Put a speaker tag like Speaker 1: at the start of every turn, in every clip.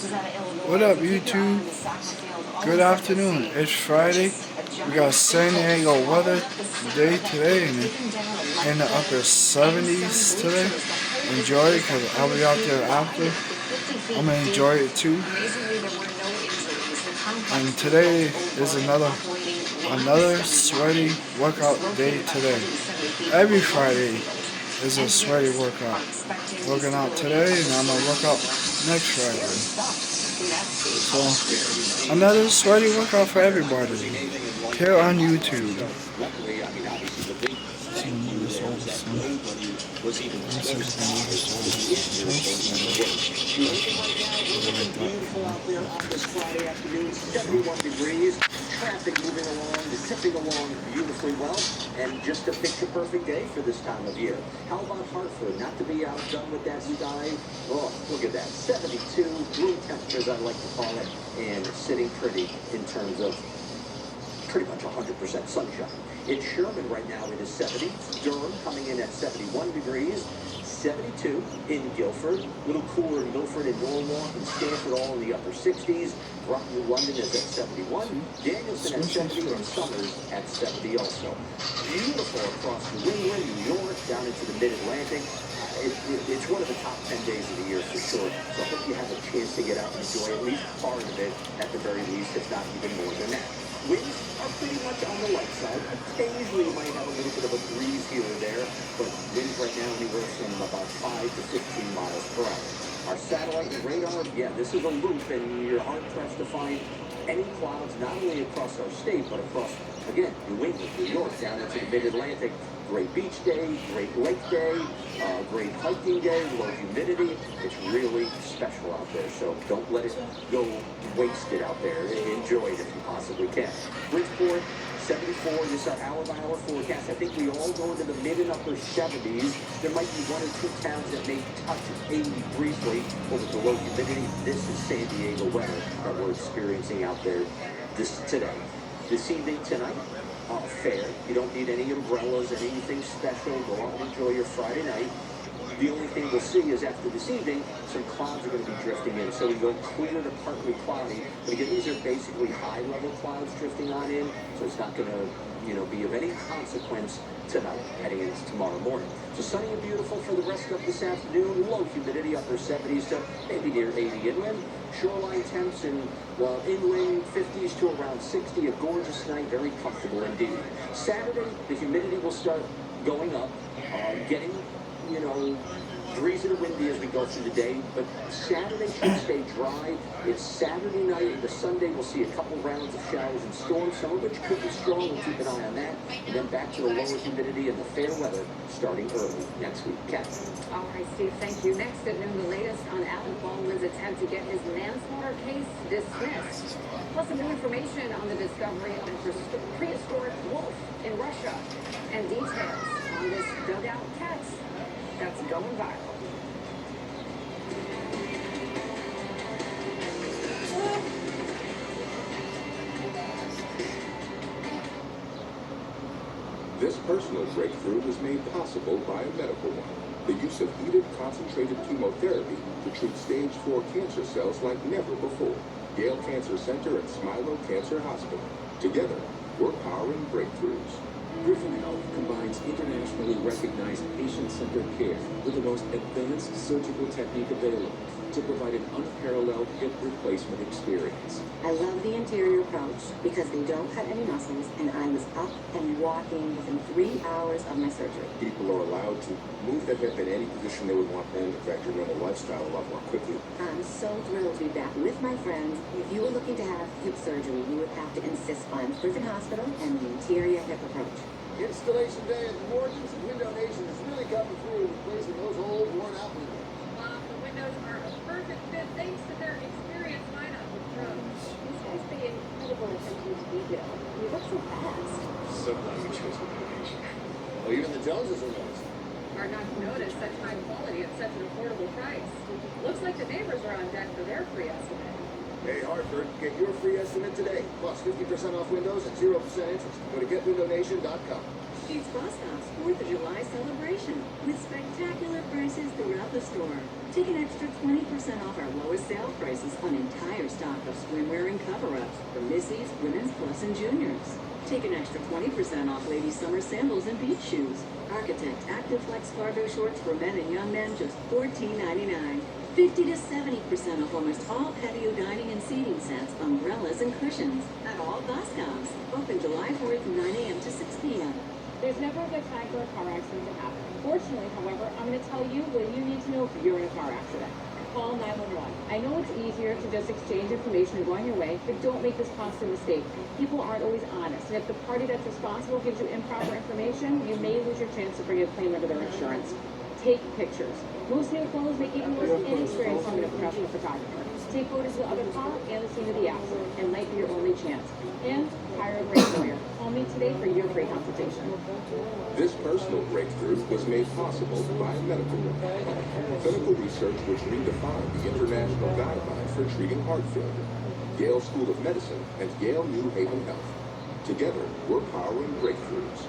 Speaker 1: What up, YouTube? Good afternoon. It's Friday. We got San Diego weather day today in the upper 70s today. Enjoy it because I'll be out there after. I'm going to enjoy it too. And today is another sweaty workout day today. Every Friday is a sweaty workout. Working out today and I'm going to work out next Friday. So, another sweaty workout for everybody here on YouTube.
Speaker 2: Beautiful out there on this Friday afternoon, 71 degrees, traffic moving along, tipping along beautifully well, and just a picture-perfect day for this time of year. How about Hartford? Not to be outdone with that sky. Oh, look at that, 72, room temperatures I like to call it, and sitting pretty in terms of pretty much 100% sunshine. In Sherman right now it is 70, Durham coming in at 71 degrees, 72 in Guilford, a little cooler in Milford and Norwalk and Stanford all in the upper 60s. Groton, New London is at 71, Danielson at 70, and Summers at 70 also. Beautiful across New England, New York, down into the mid-Atlantic. It's one of the top 10 days of the year for sure, so I hope you have a chance to get out and enjoy at least part of it, at the very least, if not even more than that. Winds are pretty much on the light side. Occasionally you might have a little bit of a breeze here or there, but winds right now anywhere from about 5 to 15 miles per hour. Our satellite and radar, yeah, this is a loop, and you're hard-pressed to find any clouds, not only across our state, but across, again, New England, New York, down into the mid-Atlantic. Great beach day, great lake day, great hiking day, low humidity. It's really special out there, so don't let it go wasted out there. Enjoy it if you possibly can. Bridgeport, 74, this hour-by-hour forecast. I think we all go into the mid and upper 70s. There might be one or two towns that may touch 80 briefly over the low humidity. This is San Diego weather that we're experiencing out there today. This evening, tonight, fair. You don't need any umbrellas, anything special. Go out and enjoy your Friday night. The only thing we'll see is after this evening, some clouds are going to be drifting in. So we go clear to partly cloudy. But again, these are basically high-level clouds drifting on in. So it's not going to, be of any consequence tonight, heading into tomorrow morning. So sunny and beautiful for the rest of this afternoon. Low humidity, upper 70s to maybe near 80 inland. Shoreline temps in, inland 50s to around 60. A gorgeous night, very comfortable indeed. Saturday, the humidity will start going up, getting breezy to windy as we go through the day, but Saturday should stay dry. It's Saturday night, and the Sunday we'll see a couple rounds of showers and storms, some of which could be strong. We'll keep an eye on that. And then back to the lower humidity and the fair weather starting early next week. Kathy.
Speaker 3: All right, Steve, thank you. Next at noon, the latest on Alec Baldwin's attempt to get his manslaughter case dismissed. Plus some new information on the discovery of a prehistoric wolf in Russia and details on this dugout cat that's going viral.
Speaker 4: This personal breakthrough was made possible by a medical one. The use of heated concentrated chemotherapy to treat stage 4 cancer cells like never before. Yale Cancer Center and Smilow Cancer Hospital. Together, we're powering breakthroughs.
Speaker 5: Griffin Health combines internationally recognized patient-centered care with the most advanced surgical technique available to provide an unparalleled hip replacement experience.
Speaker 6: I love the interior approach because they don't cut any muscles, and I was up and walking within 3 hours of my surgery.
Speaker 4: People are allowed to move their hip in any position they would want and affect your normal lifestyle a lot more quickly.
Speaker 6: I'm so thrilled to be back with my friends. If you were looking to have hip surgery, you would have to insist on Griffin Hospital and the interior hip approach.
Speaker 7: Installation day at the Morgans and Window Nation is really coming through, replacing those old, worn-out windows.
Speaker 8: The windows are a perfect fit thanks to their experienced lineup of pros. These guys pay incredible attention to detail. You look so fast.
Speaker 7: So glad we chose Window Nation. Well, even the Joneses are noticing.
Speaker 8: Hard not to notice such high quality at such an affordable price. Looks like the neighbors are on deck for their free estimate.
Speaker 7: Hey, Hartford, get your free estimate today. Plus 50% off windows and 0% interest. Go to getwindownation.com.
Speaker 6: It's Boscov's 4th of July celebration with spectacular prices throughout the store. Take an extra 20% off our lowest sale prices on entire stock of swimwear and cover-ups for Missy's, Women's Plus, and Juniors. Take an extra 20% off ladies' summer sandals and beach shoes. Architect Active Flex cargo shorts for men and young men, just $14.99. 50 to 70% off almost all patio dining and seating sets, umbrellas, and cushions at all Boscov's. Open July 4th, 9 a.m. to 6 p.m.
Speaker 8: There's never a good time for a car accident to happen. Fortunately, however, I'm going to tell you what you need to know if you're in a car accident. Call 911. I know it's easier to just exchange information and go on your way, but don't make this costly mistake. People aren't always honest, and if the party that's responsible gives you improper information, you may lose your chance to bring a claim under their insurance. Take pictures. Most new phones make even less inexperienced human a professional photographer. Take photos of the other car and the scene of the accident. It might be your only chance. And hire a great lawyer. Call me today for your free consultation.
Speaker 4: This personal breakthrough was made possible by a medical one. Clinical research which redefined the international guidelines for treating heart failure. Yale School of Medicine and Yale New Haven Health. Together, we're powering breakthroughs.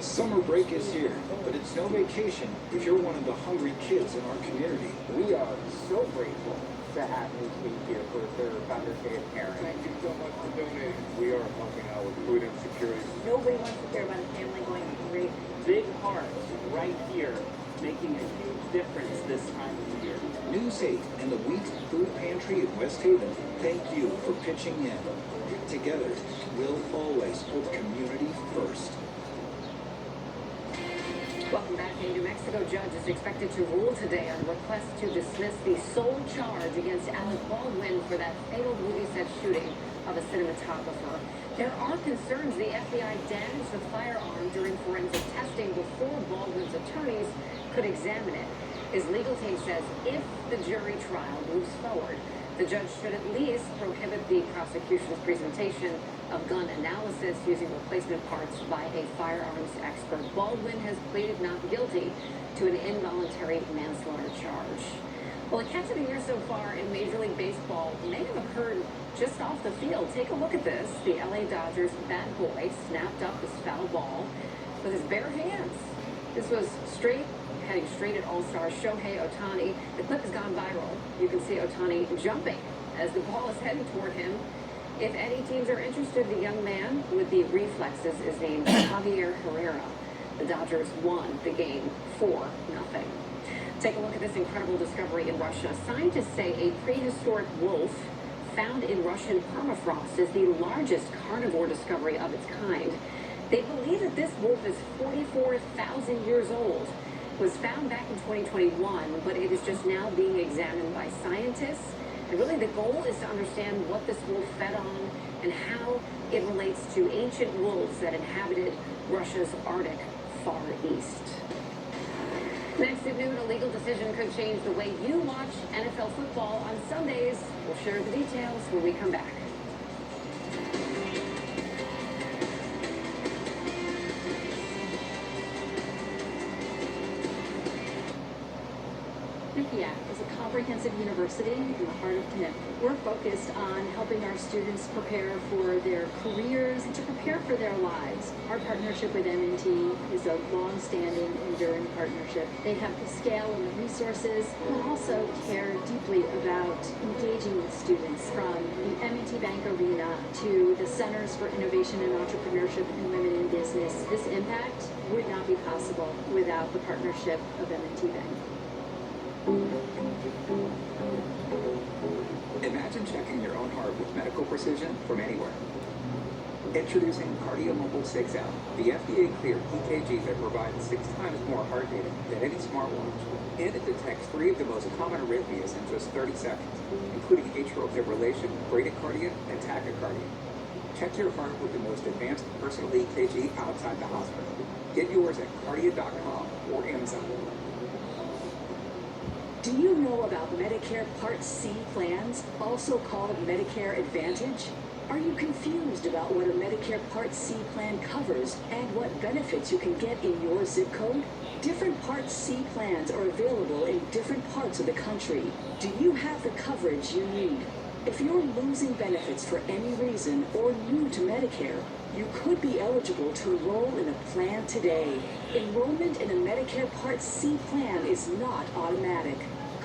Speaker 9: Summer break is here, but it's no vacation if you're one of the hungry kids in our community.
Speaker 2: We are so grateful to have New Fleet here for their Founders Day of Parents.
Speaker 4: Thank you so much for donating. We are helping out with food insecurity.
Speaker 3: Nobody wants to hear about a family going hungry.
Speaker 2: Big hearts right here, making a huge difference this time of year.
Speaker 9: News 8 and the Wheat Food Pantry in West Haven thank you for pitching in. Together, we'll always put community first.
Speaker 3: Welcome back. A New Mexico judge is expected to rule today on a request to dismiss the sole charge against Alec Baldwin for that fatal movie set shooting of a cinematographer. There are concerns the FBI damaged the firearm during forensic testing before Baldwin's attorneys could examine it. His legal team says if the jury trial moves forward, the judge should at least prohibit the prosecution's presentation of gun analysis using replacement parts by a firearms expert. Baldwin has pleaded not guilty to an involuntary manslaughter charge. Well, the catch of the year so far in Major League Baseball may have occurred just off the field. Take a look at this. The LA Dodgers bad boy snapped up this foul ball with his bare hands. This was heading straight at All-Star Shohei Ohtani. The clip has gone viral. You can see Ohtani jumping as the ball is heading toward him. If any teams are interested, the young man with the reflexes is named Javier Herrera. The Dodgers won the game 4-0. Take a look at this incredible discovery in Russia. Scientists say a prehistoric wolf found in Russian permafrost is the largest carnivore discovery of its kind. They believe that this wolf is 44,000 years old. It was found back in 2021, but it is just now being examined by scientists. And really the goal is to understand what this wolf fed on and how it relates to ancient wolves that inhabited Russia's Arctic Far East. Next at noon, a legal decision could change the way you watch NFL football on Sundays. We'll share the details when we come back.
Speaker 6: greàt is a comprehensive university in the heart of Connecticut. We're focused on helping our students prepare for their careers and to prepare for their lives. Our partnership with M&T is a long-standing, enduring partnership. They have the scale and the resources, and also care deeply about engaging with students, from the M&T Bank Arena to the Centers for Innovation and Entrepreneurship and Women in Business. This impact would not be possible without the partnership of M&T Bank.
Speaker 10: Imagine checking your own heart with medical precision from anywhere. Introducing KardioMobile 6L, the FDA-cleared EKG that provides 6 times more heart data than any smartwatch. And it detects 3 of the most common arrhythmias in just 30 seconds, including atrial fibrillation, bradycardia, and tachycardia. Check your heart with the most advanced personal EKG outside the hospital. Get yours at Kardia.com or Amazon.
Speaker 6: Do you know about Medicare Part C plans, also called Medicare Advantage? Are you confused about what a Medicare Part C plan covers and what benefits you can get in your zip code? Different Part C plans are available in different parts of the country. Do you have the coverage you need? If you're losing benefits for any reason or new to Medicare, you could be eligible to enroll in a plan today. Enrollment in a Medicare Part C plan is not automatic.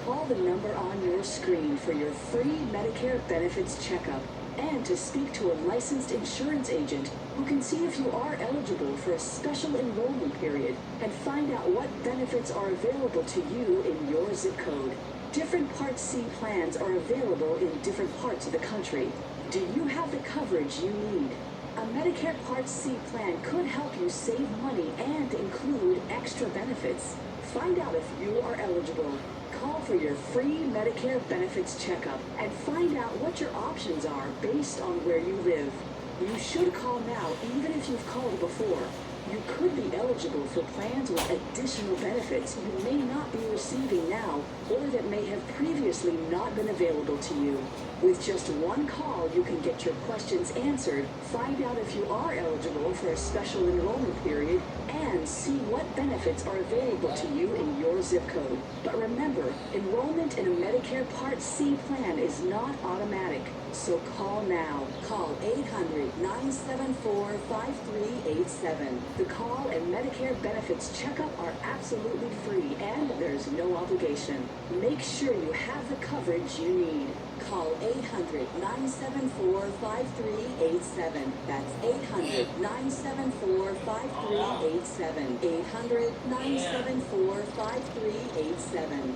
Speaker 6: Call the number on your screen for your free Medicare benefits checkup and to speak to a licensed insurance agent who can see if you are eligible for a special enrollment period and find out what benefits are available to you in your zip code. Different Part C plans are available in different parts of the country. Do you have the coverage you need? A Medicare Part C plan could help you save money and include extra benefits. Find out if you are eligible. Call for your free Medicare benefits checkup and find out what your options are based on where you live. You should call now even if you've called before. You could be eligible for plans with additional benefits you may not be receiving now or that may have previously not been available to you. With just one call, you can get your questions answered, find out if you are eligible for a special enrollment period, and see what benefits are available to you in your zip code. But remember, enrollment in a Medicare Part C plan is not automatic. So call now. Call 800-974-5387. The call and Medicare benefits checkup are absolutely free and there's no obligation. Make sure you have the coverage you need. Call 800-974-5387. That's 800-974-5387. 800-974-5387.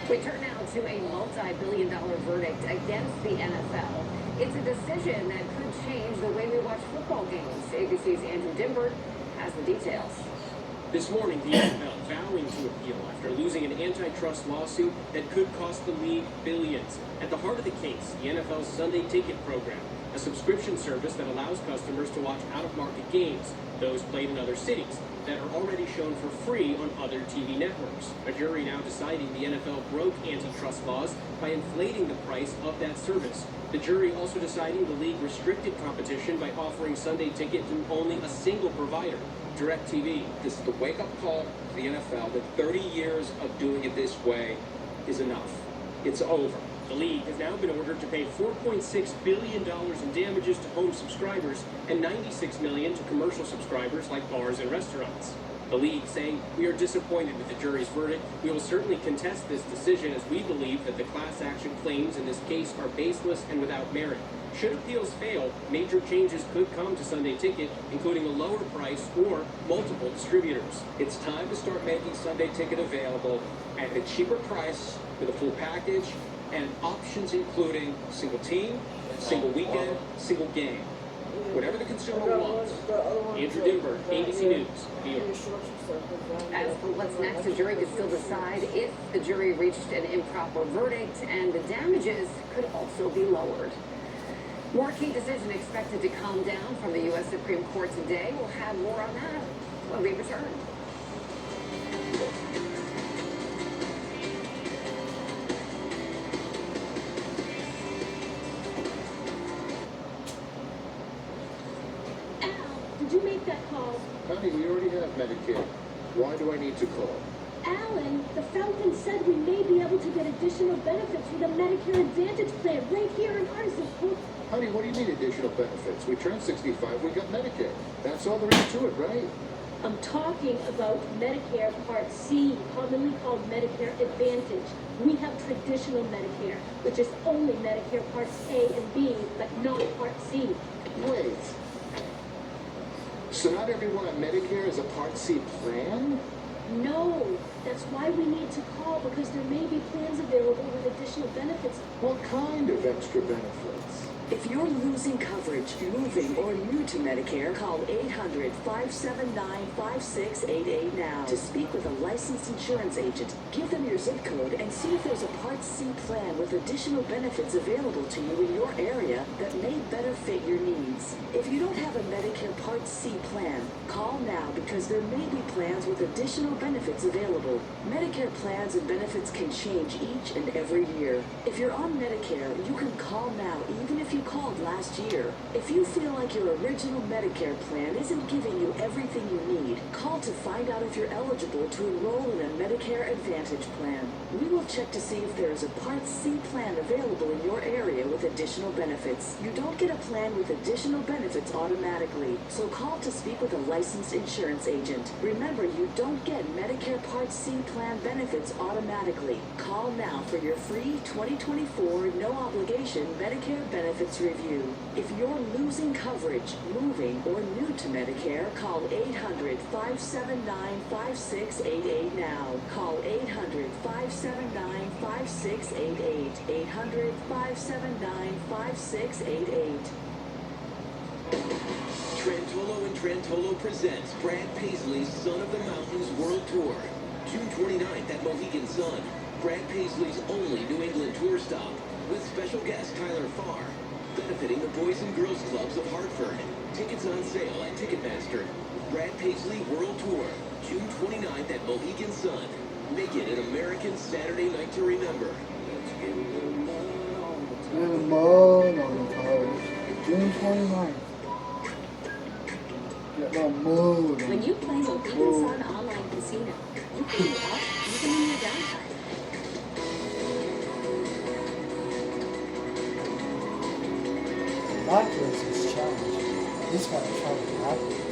Speaker 3: We turn now to a multi-billion-dollar verdict against the NFL. It's a decision that could change the way we watch football games. ABC's Andrew Dimbert has the details.
Speaker 11: This morning, the NFL vowing to appeal after losing an antitrust lawsuit that could cost the league billions. At the heart of the case, the NFL's Sunday Ticket program, a subscription service that allows customers to watch out-of-market games, those played in other cities, that are already shown for free on other TV networks. A jury now deciding the NFL broke antitrust laws by inflating the price of that service. The jury also deciding the league restricted competition by offering Sunday Ticket through only a single provider, DirecTV.
Speaker 5: This is the wake-up call to the NFL that 30 years of doing it this way is enough. It's over.
Speaker 11: The league has now been ordered to pay $4.6 billion in damages to home subscribers and $96 million to commercial subscribers like bars and restaurants. The league saying, "We are disappointed with the jury's verdict. We will certainly contest this decision as we believe that the class action claims in this case are baseless and without merit. Should appeals fail, major changes could come to Sunday Ticket, including a lower price or multiple distributors."
Speaker 5: It's time to start making Sunday Ticket available at a cheaper price with a full package and options including single team, single weekend, single game. Whatever the consumer wants.
Speaker 11: Andrew Dimbert, ABC News, New York.
Speaker 3: As for what's next, the jury could still decide if the jury reached an improper verdict, and the damages could also be lowered. More key decision expected to come down from the U.S. Supreme Court today. We'll have more on that when we return.
Speaker 12: Did you make that call?
Speaker 7: Honey, we already have Medicare. Why do I need to call?
Speaker 12: Alan, the Falcon said we may be able to get additional benefits with a Medicare Advantage plan right here in our zip code.
Speaker 7: Honey, what do you mean additional benefits? We turned 65, we got Medicare. That's all there is to it, right?
Speaker 12: I'm talking about Medicare Part C, commonly called Medicare Advantage. We have traditional Medicare, which is only Medicare Parts A and B, but not Part C.
Speaker 7: Wait. So not everyone on Medicare is a Part C plan?
Speaker 12: No, that's why we need to call, because there may be plans available with additional benefits.
Speaker 7: What kind of extra benefits?
Speaker 6: If you're losing coverage, moving, or new to Medicare, call 800-579-5688 now to speak with a licensed insurance agent. Give them your zip code and see if there's a Part C plan with additional benefits available to you in your area that may better fit your needs. If you don't have a Medicare Part C plan, call now because there may be plans with additional benefits available. Medicare plans and benefits can change each and every year. If you're on Medicare, you can call now even if you called last year. If you feel like your original Medicare plan isn't giving you everything you need, call to find out if you're eligible to enroll in a Medicare Advantage plan. We will check to see if there is a Part C plan available in your area with additional benefits. You don't get a plan with additional benefits automatically, so call to speak with a licensed insurance agent. Remember, you don't get Medicare Part C plan benefits automatically. Call now for your free 2024 no-obligation Medicare benefits review. If you're losing coverage, moving, or new to Medicare, call 800-579-5688 now. Call 800-579-5688. 800-579-5688.
Speaker 2: Trantolo and Trantolo presents Brad Paisley's Son of the Mountains World Tour. June 29th at Mohegan Sun. Brad Paisley's only New England tour stop, with special guest Tyler Farr, benefiting the Boys and Girls Clubs of Hartford. Tickets on sale at Ticketmaster. Brad Paisley World Tour, June 29th at Mohegan Sun. Make it an American Saturday night to remember.
Speaker 1: June 29th. Get the mood.
Speaker 12: When you play Mohegan Sun Online Casino, you can be up even in your downtime.
Speaker 1: Backwards is challenging. He's got to travel backwards.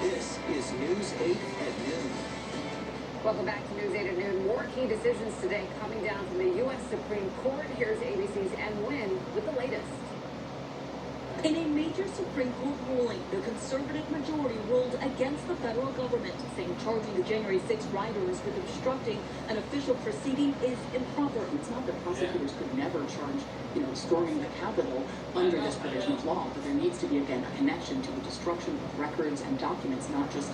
Speaker 2: This is News 8 at noon.
Speaker 3: Welcome back to News 8 at noon. More key decisions today coming down from the U.S. Supreme Court. Here's ABC's Ann Wynn with the latest.
Speaker 6: In a major Supreme Court ruling, the conservative majority ruled against the federal government, saying charging the January 6 rioters with obstructing an official proceeding is improper. It's not that prosecutors could never charge, storming the Capitol under this provision of law, but there needs to be, again, a connection to the destruction of records and documents, not just,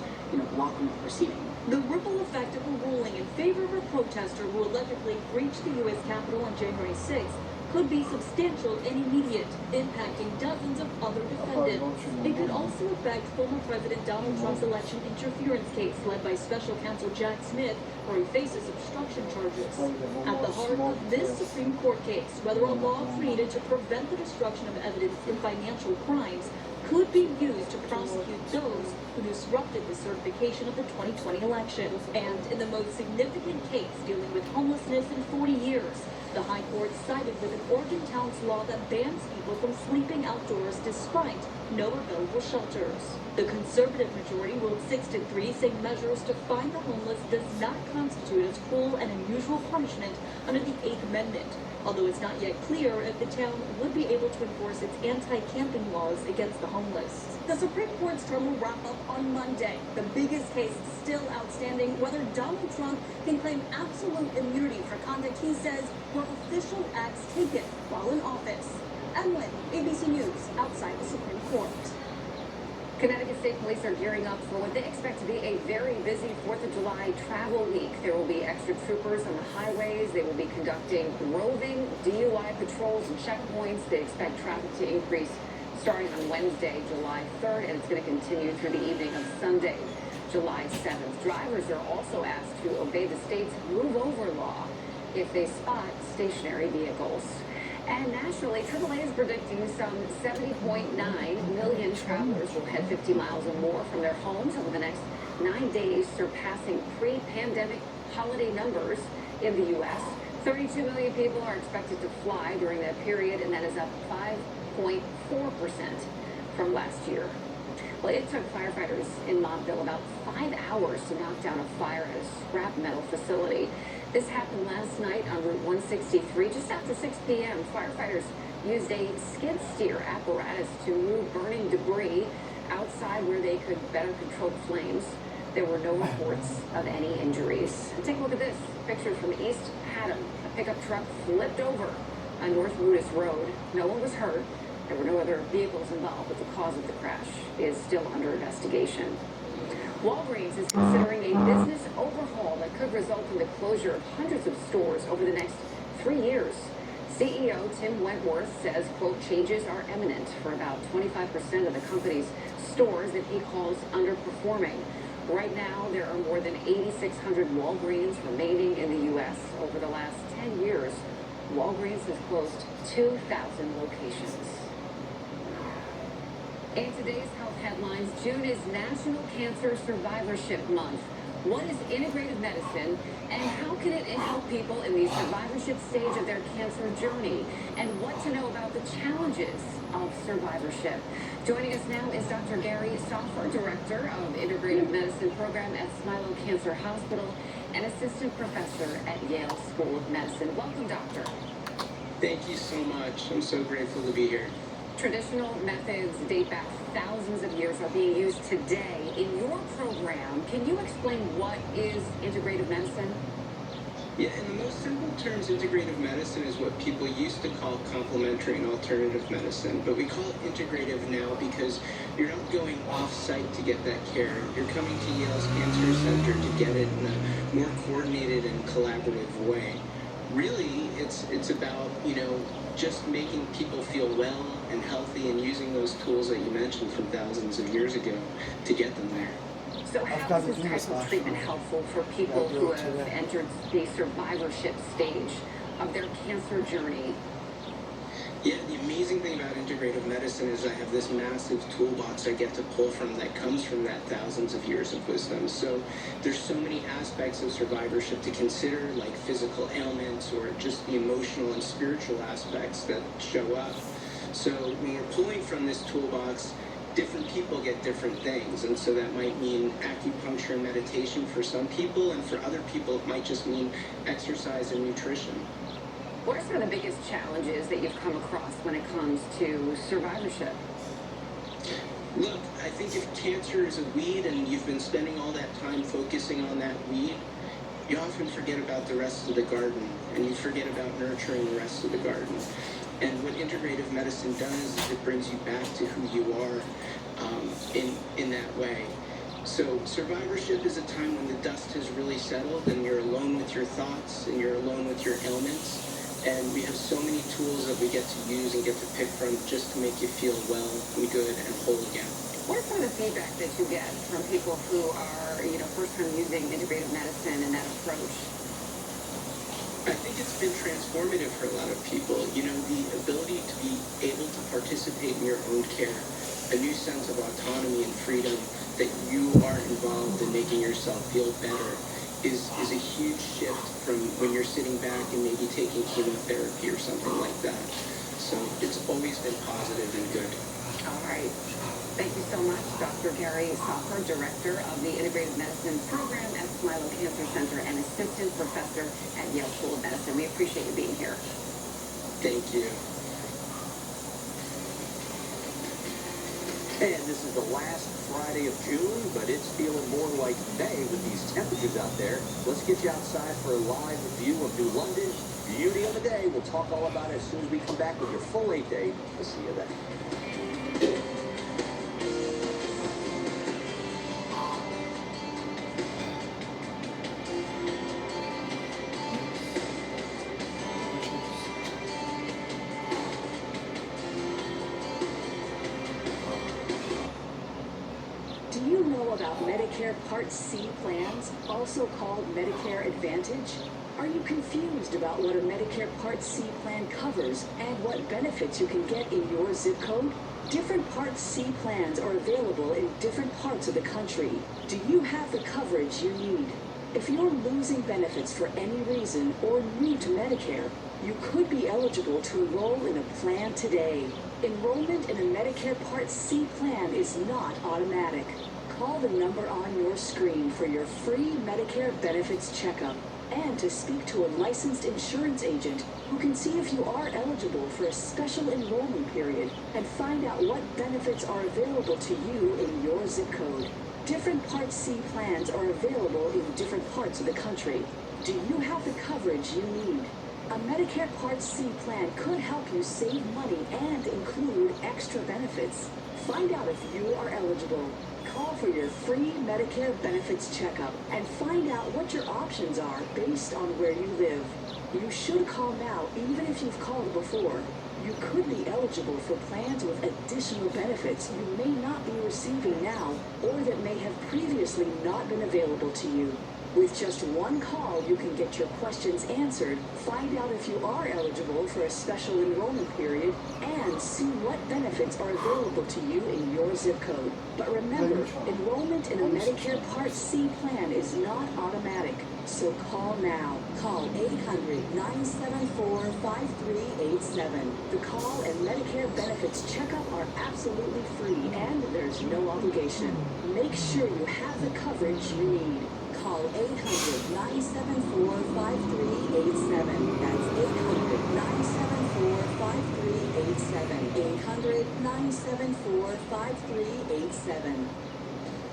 Speaker 6: blocking the proceeding. The ripple effect of a ruling in favor of a protester who allegedly breached the U.S. Capitol on January 6 could be substantial and immediate, impacting dozens of other defendants. It could also affect former President Donald Trump's election interference case led by special counsel Jack Smith, where he faces obstruction charges. At the heart of this Supreme Court case, whether a law created to prevent the destruction of evidence in financial crimes could be used to prosecute those who disrupted the certification of the 2020 election. And in the most significant case dealing with homelessness in 40 years, the High Court sided with an Oregon town's law that bans people from sleeping outdoors despite no available shelters. The conservative majority ruled 6-3, saying measures to find the homeless does not constitute as cruel and unusual punishment under the 8th Amendment, although it's not yet clear if the town would be able to enforce its anti-camping laws against the homeless. The Supreme Court's term will wrap up on Monday. The biggest case still outstanding, whether Donald Trump can claim absolute immunity for conduct he says were official acts taken while in office. Emily, ABC News, outside the Supreme Court.
Speaker 3: Connecticut State Police are gearing up for what they expect to be a very busy 4th of July travel week. There will be extra troopers on the highways. They will be conducting roving DUI patrols and checkpoints. They expect traffic to increase starting on Wednesday, July 3rd, and it's going to continue through the evening of Sunday, July 7th. Drivers are also asked to obey the state's move over law if they spot stationary vehicles. And nationally, AAA is predicting some 70.9 million travelers will head 50 miles or more from their homes over the next 9 days, surpassing pre-pandemic holiday numbers in the U.S. 32 million people are expected to fly during that period, and that is up 5.4% from last year. Well, it took firefighters in Montville about 5 hours to knock down a fire at a scrap metal facility. This happened last night on Route 163, just after 6 p.m. Firefighters used a skid steer apparatus to move burning debris outside where they could better control flames. There were no reports of any injuries. And take a look at this. Pictures from East Haddam. A pickup truck flipped over on North Ludus Road. No one was hurt. There were no other vehicles involved, but the cause of the crash is still under investigation. Walgreens is considering a business overhaul that could result in the closure of hundreds of stores over the next 3 years. CEO Tim Wentworth says, quote, changes are imminent for about 25% of the company's stores that he calls underperforming. Right now, there are more than 8,600 Walgreens remaining in the U.S. Over the last 10 years, Walgreens has closed 2,000 locations. In today's health headlines, June is National Cancer Survivorship Month. What is integrative medicine, and how can it help people in the survivorship stage of their cancer journey? And what to know about the challenges of survivorship? Joining us now is Dr. Gary Soffer, Director of Integrative Medicine Program at Smilow Cancer Hospital and Assistant Professor at Yale School of Medicine. Welcome, Doctor.
Speaker 13: Thank you so much. I'm so grateful to be here.
Speaker 3: Traditional methods date back thousands of years are being used today. In your program, can you explain what is integrative medicine?
Speaker 13: Yeah, in the most simple terms, integrative medicine is what people used to call complementary and alternative medicine, but we call it integrative now because you're not going off-site to get that care. You're coming to Yale's Cancer Center to get it in a more coordinated and collaborative way. Really, it's about, just making people feel well and healthy and using those tools that you mentioned from thousands of years ago to get them there.
Speaker 3: So how is this type of treatment helpful for people who have entered the survivorship stage of their cancer journey?
Speaker 13: Yeah, the amazing thing about integrative medicine is I have this massive toolbox I get to pull from that comes from that thousands of years of wisdom. So there's so many aspects of survivorship to consider, like physical ailments or just the emotional and spiritual aspects that show up. So when we're pulling from this toolbox, different people get different things. And so that might mean acupuncture and meditation for some people, and for other people it might just mean exercise and nutrition.
Speaker 3: What are some of the biggest challenges that you've come across when it comes to survivorship?
Speaker 13: Look, I think if cancer is a weed and you've been spending all that time focusing on that weed, you often forget about the rest of the garden, and you forget about nurturing the rest of the garden. And what integrative medicine does is it brings you back to who you are in that way. So survivorship is a time when the dust has really settled and you're alone with your thoughts and you're alone with your ailments. And we have so many tools that we get to use and get to pick from just to make you feel well and good and whole again.
Speaker 3: What are some of the feedback that you get from people who are, first time using integrative medicine and that approach?
Speaker 13: I think it's been transformative for a lot of people. The ability to be able to participate in your own care, a new sense of autonomy and freedom that you are involved in making yourself feel better is a huge shift from when you're sitting back and maybe taking chemotherapy or something like that. So it's always been positive and good.
Speaker 3: All right. Thank you so much, Dr. Gary Soffer, Director of the Integrative Medicine Program at Smilow Cancer Center and Assistant Professor at Yale School of Medicine. We appreciate you being here.
Speaker 13: Thank you.
Speaker 2: And this is the last Friday of June, but it's feeling more like May with these temperatures out there. Let's get you outside for a live view of New London. Beauty of the day. We'll talk all about it as soon as we come back with your full 8-day. We'll see you then.
Speaker 6: Do you know about Medicare Part C plans, also called Medicare Advantage? Are you confused about what a Medicare Part C plan covers and what benefits you can get in your zip code? Different Part C plans are available in different parts of the country. Do you have the coverage you need? If you're losing benefits for any reason or new to Medicare, you could be eligible to enroll in a plan today. Enrollment in a Medicare Part C plan is not automatic. Call the number on your screen for your free Medicare benefits checkup and to speak to a licensed insurance agent who can see if you are eligible for a special enrollment period and find out what benefits are available to you in your zip code. Different Part C plans are available in different parts of the country. Do you have the coverage you need? A Medicare Part C plan could help you save money and include extra benefits. Find out if you are eligible. Call for your free Medicare benefits checkup and find out what your options are based on where you live. You should call now, even if you've called before. You could be eligible for plans with additional benefits you may not be receiving now or that may have previously not been available to you. With just one call, you can get your questions answered, find out if you are eligible for a special enrollment period, and see what benefits are available to you in your zip code. But remember, enrollment in a Medicare Part C plan is not automatic, so call now. Call 800-974-5387. The call and Medicare benefits checkup are absolutely free, and there's no obligation. Make sure you have the coverage you need. Call 800-974-5387. That's 800-974-5387. 800-974-5387.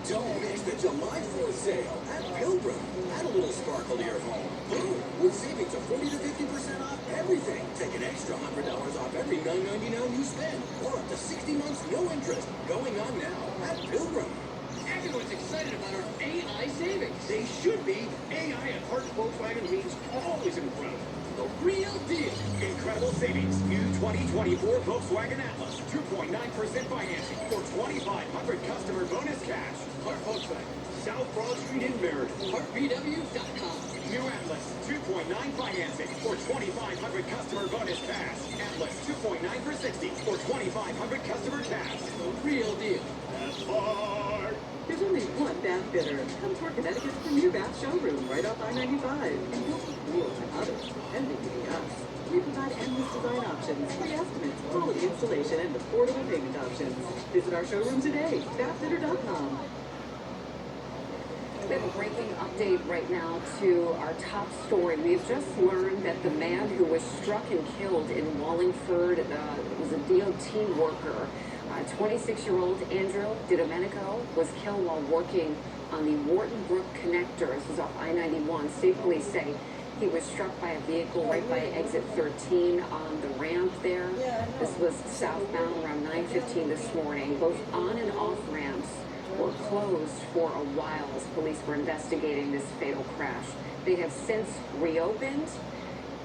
Speaker 2: Don't miss the July 4th sale at Pilgrim. Add a little sparkle to your home. Boom! With savings of 40 to 50% off everything. Take an extra $100 off every $9.99 you spend. Or up to 60 months no interest. Going on now at Pilgrim.
Speaker 11: Everyone's excited about our AI savings.
Speaker 2: They should be. AI at Hart Volkswagen means always in front. The real deal. Incredible savings. New 2024 Volkswagen Atlas. 2.9% financing for 2,500 customer bonus cash. Hart Volkswagen. South Broad Street in Meriden.
Speaker 11: HartVW.com.
Speaker 2: New Atlas. 2.9 financing for 2,500 customer bonus cash. Atlas 2.9 for 60 for 2,500 customer cash.
Speaker 11: The real deal.
Speaker 2: That's hard.
Speaker 6: There's only one bath fitter. Come to our Connecticut's premier bath showroom right off I-95. And you'll see wheels and others pretending to be us. We provide endless design options, free estimates, quality installation, and affordable payment options. Visit our showroom today, bathfitter.com.
Speaker 3: We have a breaking update right now to our top story. We've just learned that the man who was struck and killed in Wallingford was a DOT worker. 26-year-old Andrew DiDomenico was killed while working on the Wharton Brook connector. This was off I-91. State police say he was struck by a vehicle right by exit 13 on the ramp there. This was southbound around 9:15 this morning. Both on and off ramps were closed for a while as police were investigating this fatal crash. They have since reopened.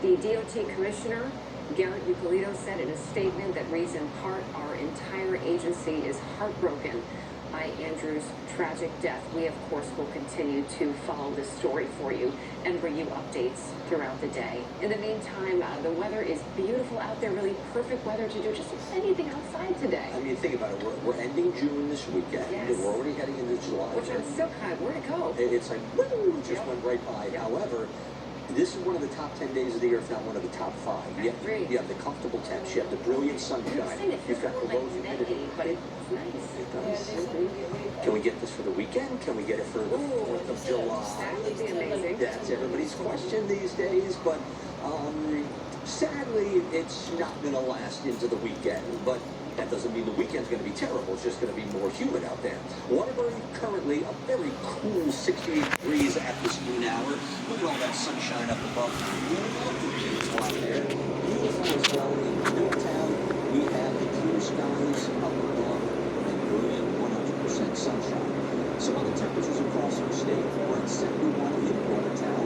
Speaker 3: The DOT commissioner, Garrett Eucalito, said in a statement that reads in part, our entire agency is heartbroken by Andrew's tragic death. We, of course, will continue to follow this story for you and bring you updates throughout the day. In the meantime, the weather is beautiful out there, really perfect weather to do just anything outside today.
Speaker 2: I mean, think about it. We're ending June this weekend.
Speaker 3: Yes.
Speaker 2: We're already heading into July.
Speaker 3: Which I'm still kind of, where'd it go?
Speaker 2: It's like, woo, it just went right by. However, this is one of the top 10 days of the year, if not one of the top 5. You have the comfortable temps, you have the brilliant sunshine, you've got the low humidity.
Speaker 3: But it's nice.
Speaker 2: It does. Can we get this for the weekend? Can we get it for the 4th of July?
Speaker 3: That would be amazing.
Speaker 2: That's everybody's question these days, but sadly, it's not going to last into the weekend. But that doesn't mean the weekend's going to be terrible. It's just going to be more humid out there. Waterbury currently a very cool 68 degrees at this noon hour. Look at all that sunshine up above. Beautiful out there. Beautiful as well in Middletown. We have the clear skies up above and brilliant 100% sunshine. Some other temperatures across our state. We're at 71 in Watertown.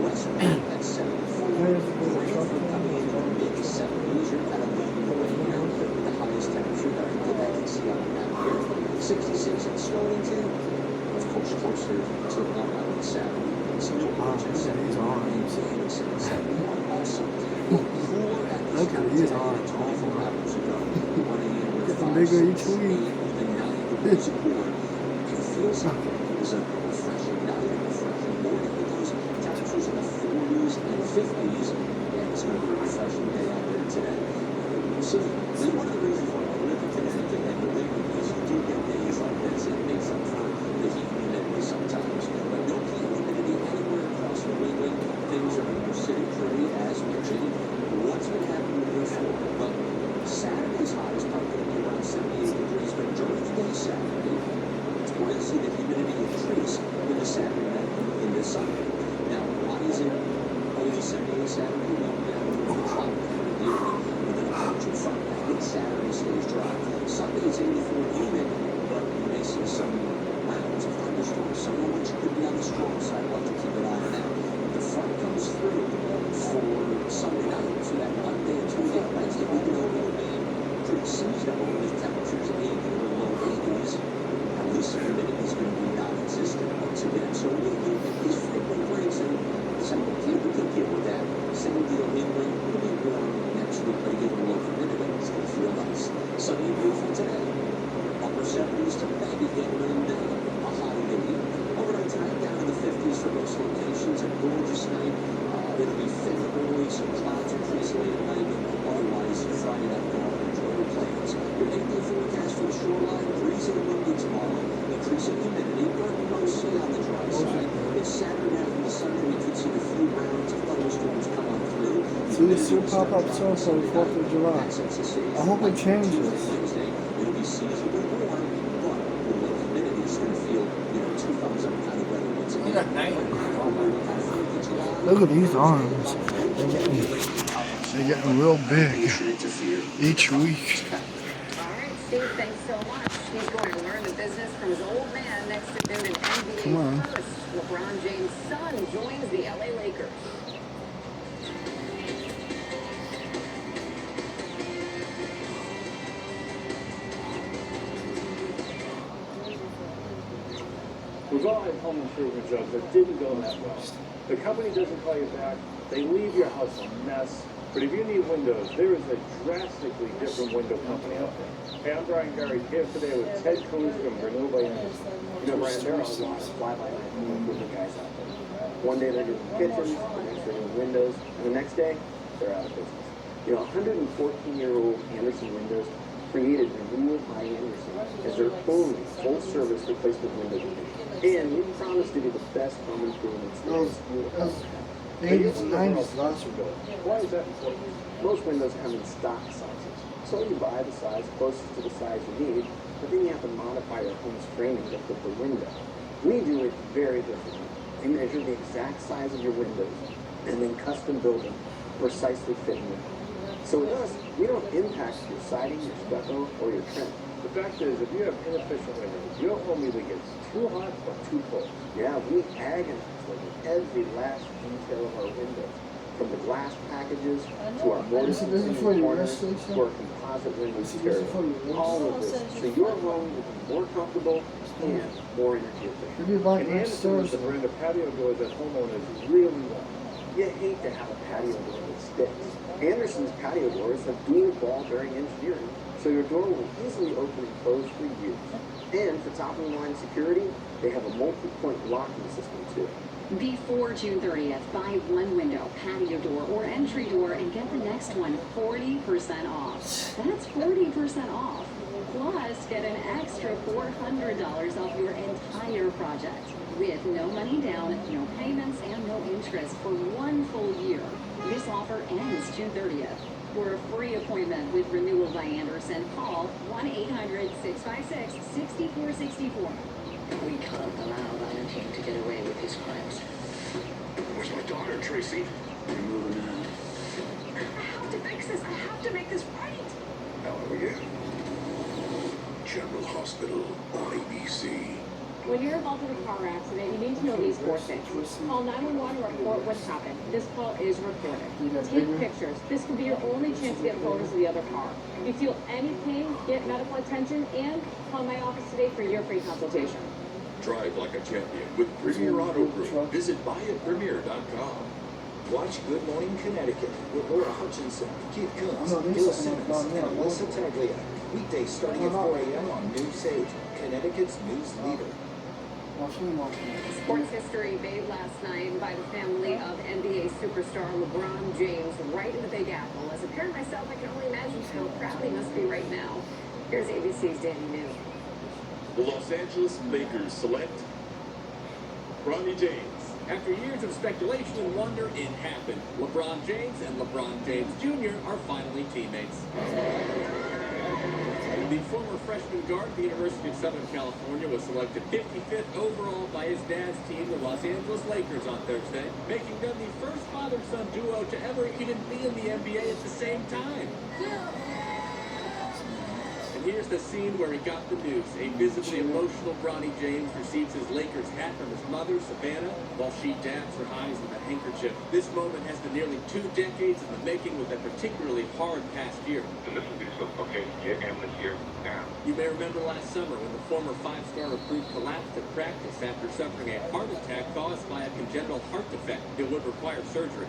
Speaker 2: Westwood at 74. Branford coming in mid-70s. You're kind of leading the way here. The highest temperature that I can see on the map here. 66 in Stonington. Of course, closer to Long Island Sound. Some Newport at 79. Phoenix at 71 also. Cooler at this time today than 24 hours ago. 1 a.m. with 5, 6, 8, even 9 degrees cooler. You feel something. It was a refreshing night and a refreshing morning with those temperatures in the 40s and 50s. And it's going to be a refreshing day out there today. So, one of the reasons why I live in Connecticut and believe me, is you do get days like this. It makes up for the heat and humidity sometimes. But no heat and humidity anywhere across New England. Things are in your city pretty as mentioned. What's been happening here for? Well, Saturday's high is probably going to be around 78 degrees, but during today's Saturday, we're going to see the humidity increase with the Saturday night in the summer. Now, why is it only 78 Saturday? Well, we have a little tropical humidity. From Saturday stays dry. Sunday is 84 humid, but you may see some
Speaker 1: See, it's still pop-up store for the 4th of July. I hope it changes.
Speaker 2: It'll be seasonable warm, but with low humidities and feel, two thumbs up kind of weather once again.
Speaker 1: Look at these arms. They're getting real big each week.
Speaker 3: All right, Steve, thanks so much. He's going to learn the business from his old man next to noon in NBA first. LeBron James' son joins the LA Lakers.
Speaker 14: We've all had home improvement jobs that didn't go that well. The company doesn't call you back. They leave your house a mess. But if you need windows, there is a drastically different window company out there. Hey, I'm Brian Gary here today with Ted Cruz from Renewable Energy.
Speaker 2: Brian, there are a lot of fly-by-night home improvement guys out there. One day they're doing kitchens, the next they're doing windows, and the next day, they're out of business. 114-year-old Anderson Windows created Renewal by Anderson as their only full-service replacement window company. And we promise to be the best home improvements.
Speaker 1: Why
Speaker 14: is that important?
Speaker 2: Most windows come in stock sizes. So you buy the size closest to the size you need, but then you have to modify your home's framing to fit the window. We do it very differently. We measure the exact size of your windows and then custom build them precisely fitting them. So with us, we don't impact your siding, your stucco, or your trim.
Speaker 14: The fact is, if you have inefficient windows, your home either gets too hot or too cold.
Speaker 2: Yeah, we agonize over every last detail of our windows. From the glass packages to our mortise and corners to our composite window material. All of this so your home will be more comfortable and more energy efficient.
Speaker 14: And Anderson is the brand of patio doors that homeowners really want.
Speaker 2: You hate to have a patio door that sticks. Anderson's patio doors have dual ball bearing engineering, so your door will easily open and close for years. And for top-of-the-line security, they have a multi-point locking system too.
Speaker 3: Before June 30th, buy one window, patio door, or entry door and get the next one 40% off. That's 40% off. Plus, get an extra $400 off your entire project with no money down, no payments, and no interest for 1 full year. This offer ends June 30th. For a free appointment with Renewal by Anderson, call 1-800-656-6464.
Speaker 2: We can't allow Valentine to get away with his crimes.
Speaker 4: Where's my daughter, Tracy?
Speaker 2: You're moving on.
Speaker 3: I have to fix this. I have to make this right.
Speaker 4: How are we at? General Hospital on ABC.
Speaker 8: When you're involved in a car accident, you need to know these 4 things. Call 911 to report what's happened. This call is recorded. Take pictures. This could be your only chance to get photos of the other car. If you feel any pain, get medical attention, and call my office today for your free consultation.
Speaker 4: Drive like a champion with Premier Auto Group. Visit buyatpremier.com.
Speaker 9: Watch Good Morning Connecticut with Laura Hutchinson, Keith Coons, Gil Simmons, and Melissa Taglia. Weekdays starting at 4 a.m. on News 8, Connecticut's news leader.
Speaker 3: Sports history made last night by the family of NBA superstar LeBron James right in the Big Apple. As a parent myself, I can only imagine how proud he must be right now. Here's ABC's Danny New.
Speaker 4: The Los Angeles Lakers select Bronny James.
Speaker 11: After years of speculation and wonder, it happened. LeBron James and LeBron James Jr. are finally teammates. The former freshman guard at the University of Southern California was selected 55th overall by his dad's team, the Los Angeles Lakers, on Thursday, making them the first father-son duo to ever even be in the NBA at the same time. And here's the scene where he got the news. A visibly emotional Bronny James receives his Lakers hat from his mother, Savannah, while she dabs her eyes with a handkerchief. This moment has been nearly 2 decades in the making, with a particularly hard past year.
Speaker 4: Listen to this, okay? Get ambulance here now.
Speaker 11: You may remember last summer when the former 5-star recruit collapsed at practice after suffering a heart attack caused by a congenital heart defect. It would require surgery.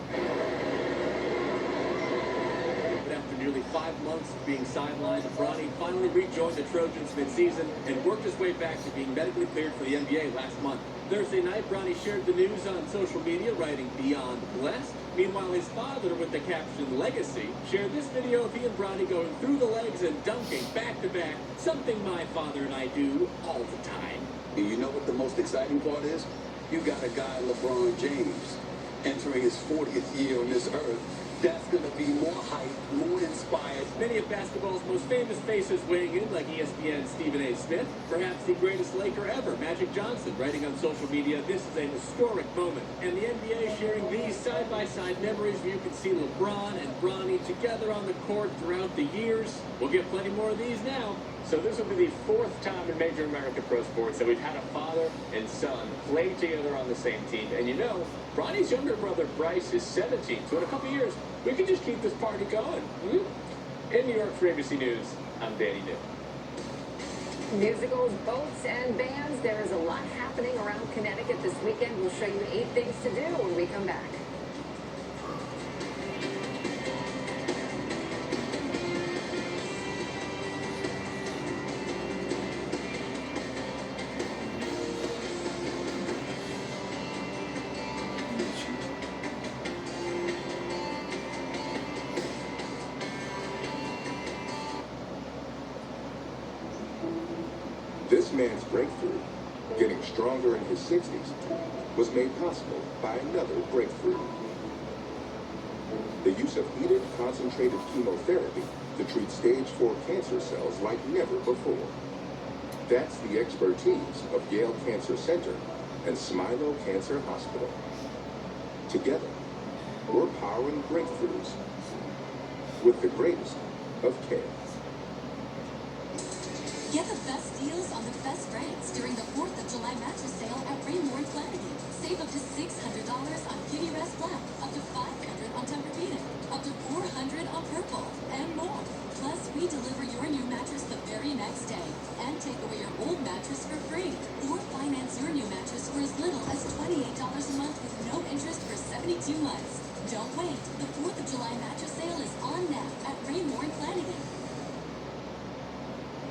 Speaker 11: But after nearly 5 months of being sidelined, Bronny finally rejoined the Trojans mid-season and worked his way back to being medically cleared for the NBA last month. Thursday night, Bronny shared the news on social media, writing "Beyond Blessed." Meanwhile, his father, with the caption "Legacy," shared this video of he and Bronny going through the legs and dunking back-to-back, something my father and I do all the time.
Speaker 15: And you know what the most exciting part is? You got a guy, LeBron James, entering his 40th year on this earth,
Speaker 5: That's going to be more hype, more inspired. Many of basketball's most famous faces weighing in, like ESPN's Stephen A. Smith, perhaps the greatest Laker ever, Magic Johnson, writing on social media, "This is a historic moment." And the NBA sharing these side-by-side memories where you can see LeBron and Bronny together on the court throughout the years. We'll get plenty more of these now. So this will be the fourth time in major American pro sports that we've had a father and son play together on the same team. And you know, Bronny's younger brother Bryce is 17, so in a couple years, we can just keep this party going. In New York for ABC News, I'm Danny New.
Speaker 3: Musicals, boats, and bands. There is a lot happening around Connecticut this weekend. We'll show you 8 things to do when we come back.
Speaker 4: This man's breakthrough, getting stronger in his 60s, was made possible by another breakthrough. The use of heated, concentrated chemotherapy to treat stage 4 cancer cells like never before. That's the expertise of Yale Cancer Center and Smilo Cancer Hospital. Together, we're powering breakthroughs with the greatest of care.
Speaker 16: Get the best deals on the best brands during the 4th of July mattress sale at Raymore Flanagan. Save up to $600 on Kitty Rest Black, up to $500 on Tempur-Pedic, up to $400 on Purple, and more. Plus, we deliver your new mattress the very next day and take away your old mattress for free. Or finance your new mattress for as little as $28 a month with no interest for 72 months. Don't wait. The 4th of July mattress sale is on now at Raymore and Flanagan.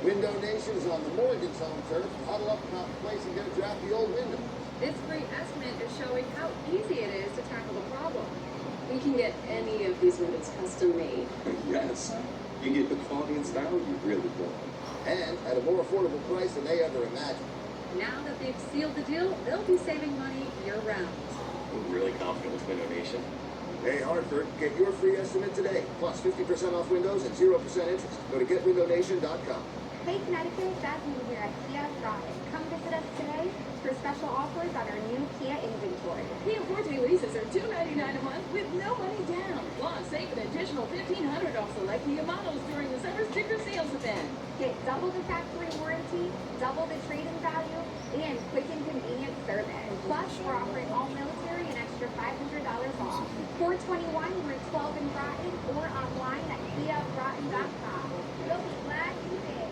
Speaker 7: Window Nation is on the Morgan's home turf. Huddle up in our place and get a drafty old window.
Speaker 8: This free estimate is showing how easy it is to tackle the problem. We can get any of these windows custom made.
Speaker 15: Yes, you get the quality and style you really want.
Speaker 7: And at a more affordable price than they ever imagined.
Speaker 8: Now that they've sealed the deal, they'll be saving money year-round.
Speaker 15: I'm really confident with Window Nation.
Speaker 7: Hey, Hartford, get your free estimate today. Plus 50% off windows and 0% interest. Go to getwindownation.com.
Speaker 17: Hey Connecticut, Jasmine here at Kia Groton. Come visit us today for special offers on our new Kia inventory.
Speaker 8: Kia Forte leases are $299 a month with no money down. Plus, save an additional $1,500 off select Kia models during the summer sticker sales event.
Speaker 17: Get double the factory warranty, double the trade-in value, and quick and convenient service. Plus, we're offering all military an extra $500 off. 421 Route 12 in Groton or online at KiaGroton.com. You'll be glad you did.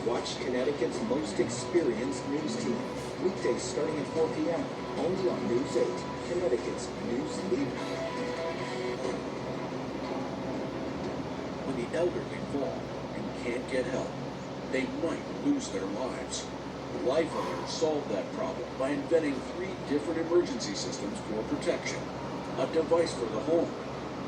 Speaker 9: Watch Connecticut's most experienced news team. Weekdays starting at 4 p.m. Only on News 8, Connecticut's news leader.
Speaker 18: When the elderly fall and can't get help, they might lose their lives. Life Alert solved that problem by inventing 3 different emergency systems for protection. A device for the home,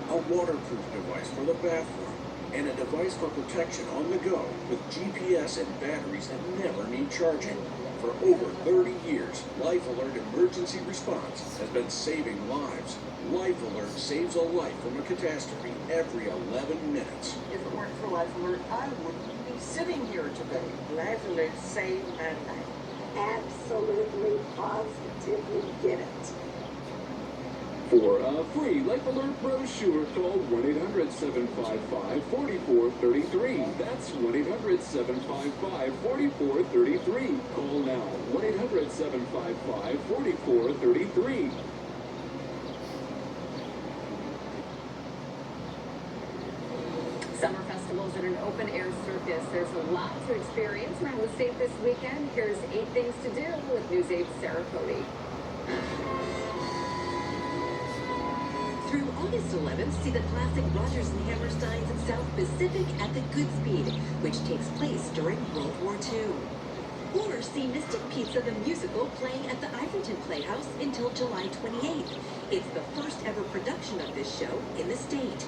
Speaker 18: a waterproof device for the bathroom, and a device for protection on the go with GPS and batteries that never need charging. For over 30 years, Life Alert Emergency Response has been saving lives. Life Alert saves a life from a catastrophe every 11 minutes.
Speaker 19: If it weren't for Life Alert, I wouldn't be sitting here today. Life Alert saved my life.
Speaker 6: Absolutely, positively get it.
Speaker 20: For a free Life Alert brochure, call 1-800-755-4433. That's 1-800-755-4433. Call now. 1-800-755-4433.
Speaker 3: Summer festivals and an open-air circus. There's a lot to experience around the state this weekend. Here's 8 things to do with News 8's Sarah Cody.
Speaker 6: Through August 11th, see the classic Rodgers and Hammerstein's South Pacific at the Goodspeed, which takes place during World War II. Or see Mystic Pizza the Musical playing at the Iverton Playhouse until July 28th. It's the first ever production of this show in the state.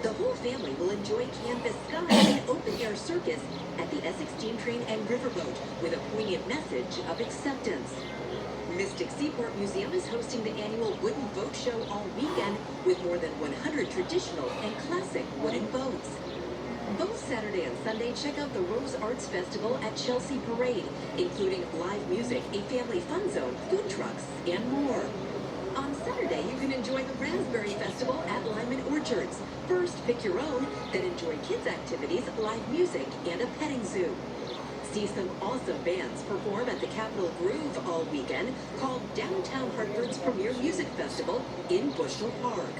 Speaker 6: The whole family will enjoy Canvas Sky and open-air circus at the Essex Steam Train and Riverboat with a poignant message of acceptance. Mystic Seaport Museum is hosting the annual Wooden Boat Show all weekend with more than 100 traditional and classic wooden boats. Both Saturday and Sunday, check out the Rose Arts Festival at Chelsea Parade, including live music, a family fun zone, food trucks, and more. On Saturday, you can enjoy the Raspberry Festival at Lyman Orchards. First, pick your own, then enjoy kids' activities, live music, and a petting zoo. See some awesome bands perform at the Capitol Groove all weekend, called Downtown Hartford's premier music festival in Bushel Park.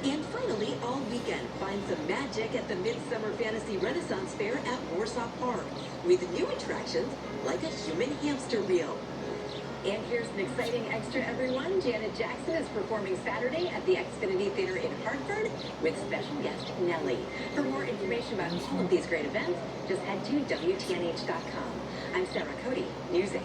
Speaker 6: And finally, all weekend, find some magic at the Midsummer Fantasy Renaissance Fair at Warsaw Park, with new attractions like a human hamster wheel.
Speaker 3: And here's an exciting extra, everyone. Janet Jackson is performing Saturday at the Xfinity Theater in Hartford with special guest Nelly. For more information about all of these great events, just head to WTNH.com. I'm Sarah Cody, News 8.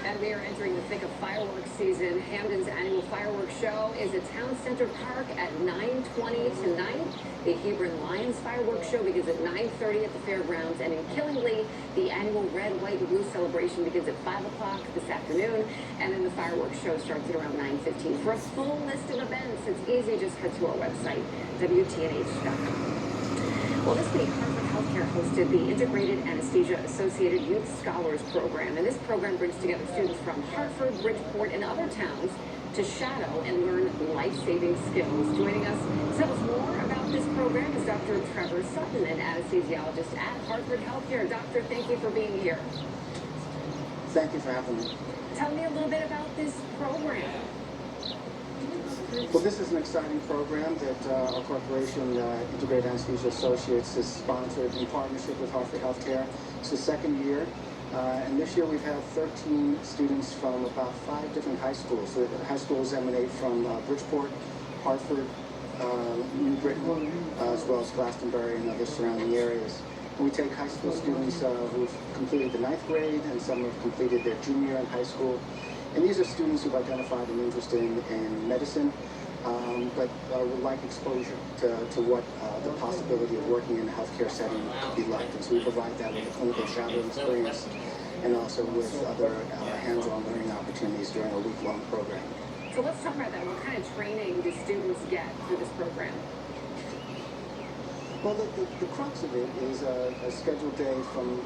Speaker 3: And we are entering the thick of fireworks season. Hamden's annual fireworks show is at Town Center Park at 9:20 tonight. The Hebron Lions fireworks show begins at 9:30 at the fairgrounds. And in Killingly, the annual Red, White, and Blue celebration begins at 5 o'clock this afternoon. And then the fireworks show starts at around 9:15. For a full list of events, it's easy. Just head to our website, WTNH.com. Well, this week, Harvard Healthcare hosted the Integrated Anesthesia Associated Youth Scholars Program. And this program brings together students from Hartford, Bridgeport, and other towns to shadow and learn life-saving skills. Joining us to tell us more about this program is Dr. Trevor Sutton, an anesthesiologist at Hartford Healthcare. Doctor, thank you for being here.
Speaker 21: Thank you for having me.
Speaker 3: Tell me a little bit about this program.
Speaker 21: Well, this is an exciting program that our corporation, Integrated Anesthesia Associates, has sponsored in partnership with Hartford Healthcare. It's the second year, and this year we've had 13 students from about 5 different high schools. The high schools emanate from Bridgeport, Hartford, New Britain, as well as Glastonbury and other surrounding areas. We take high school students who've completed the 9th grade, and some have completed their junior year in high school. And these are students who've identified an interest in medicine, but would like exposure to what the possibility of working in a healthcare setting could be like. And so we provide that with a clinical shadowing experience and also with other hands-on learning opportunities during a week-long program.
Speaker 3: So let's talk about that. What kind of training do students get for this program?
Speaker 21: Well, the crux of it is a scheduled day from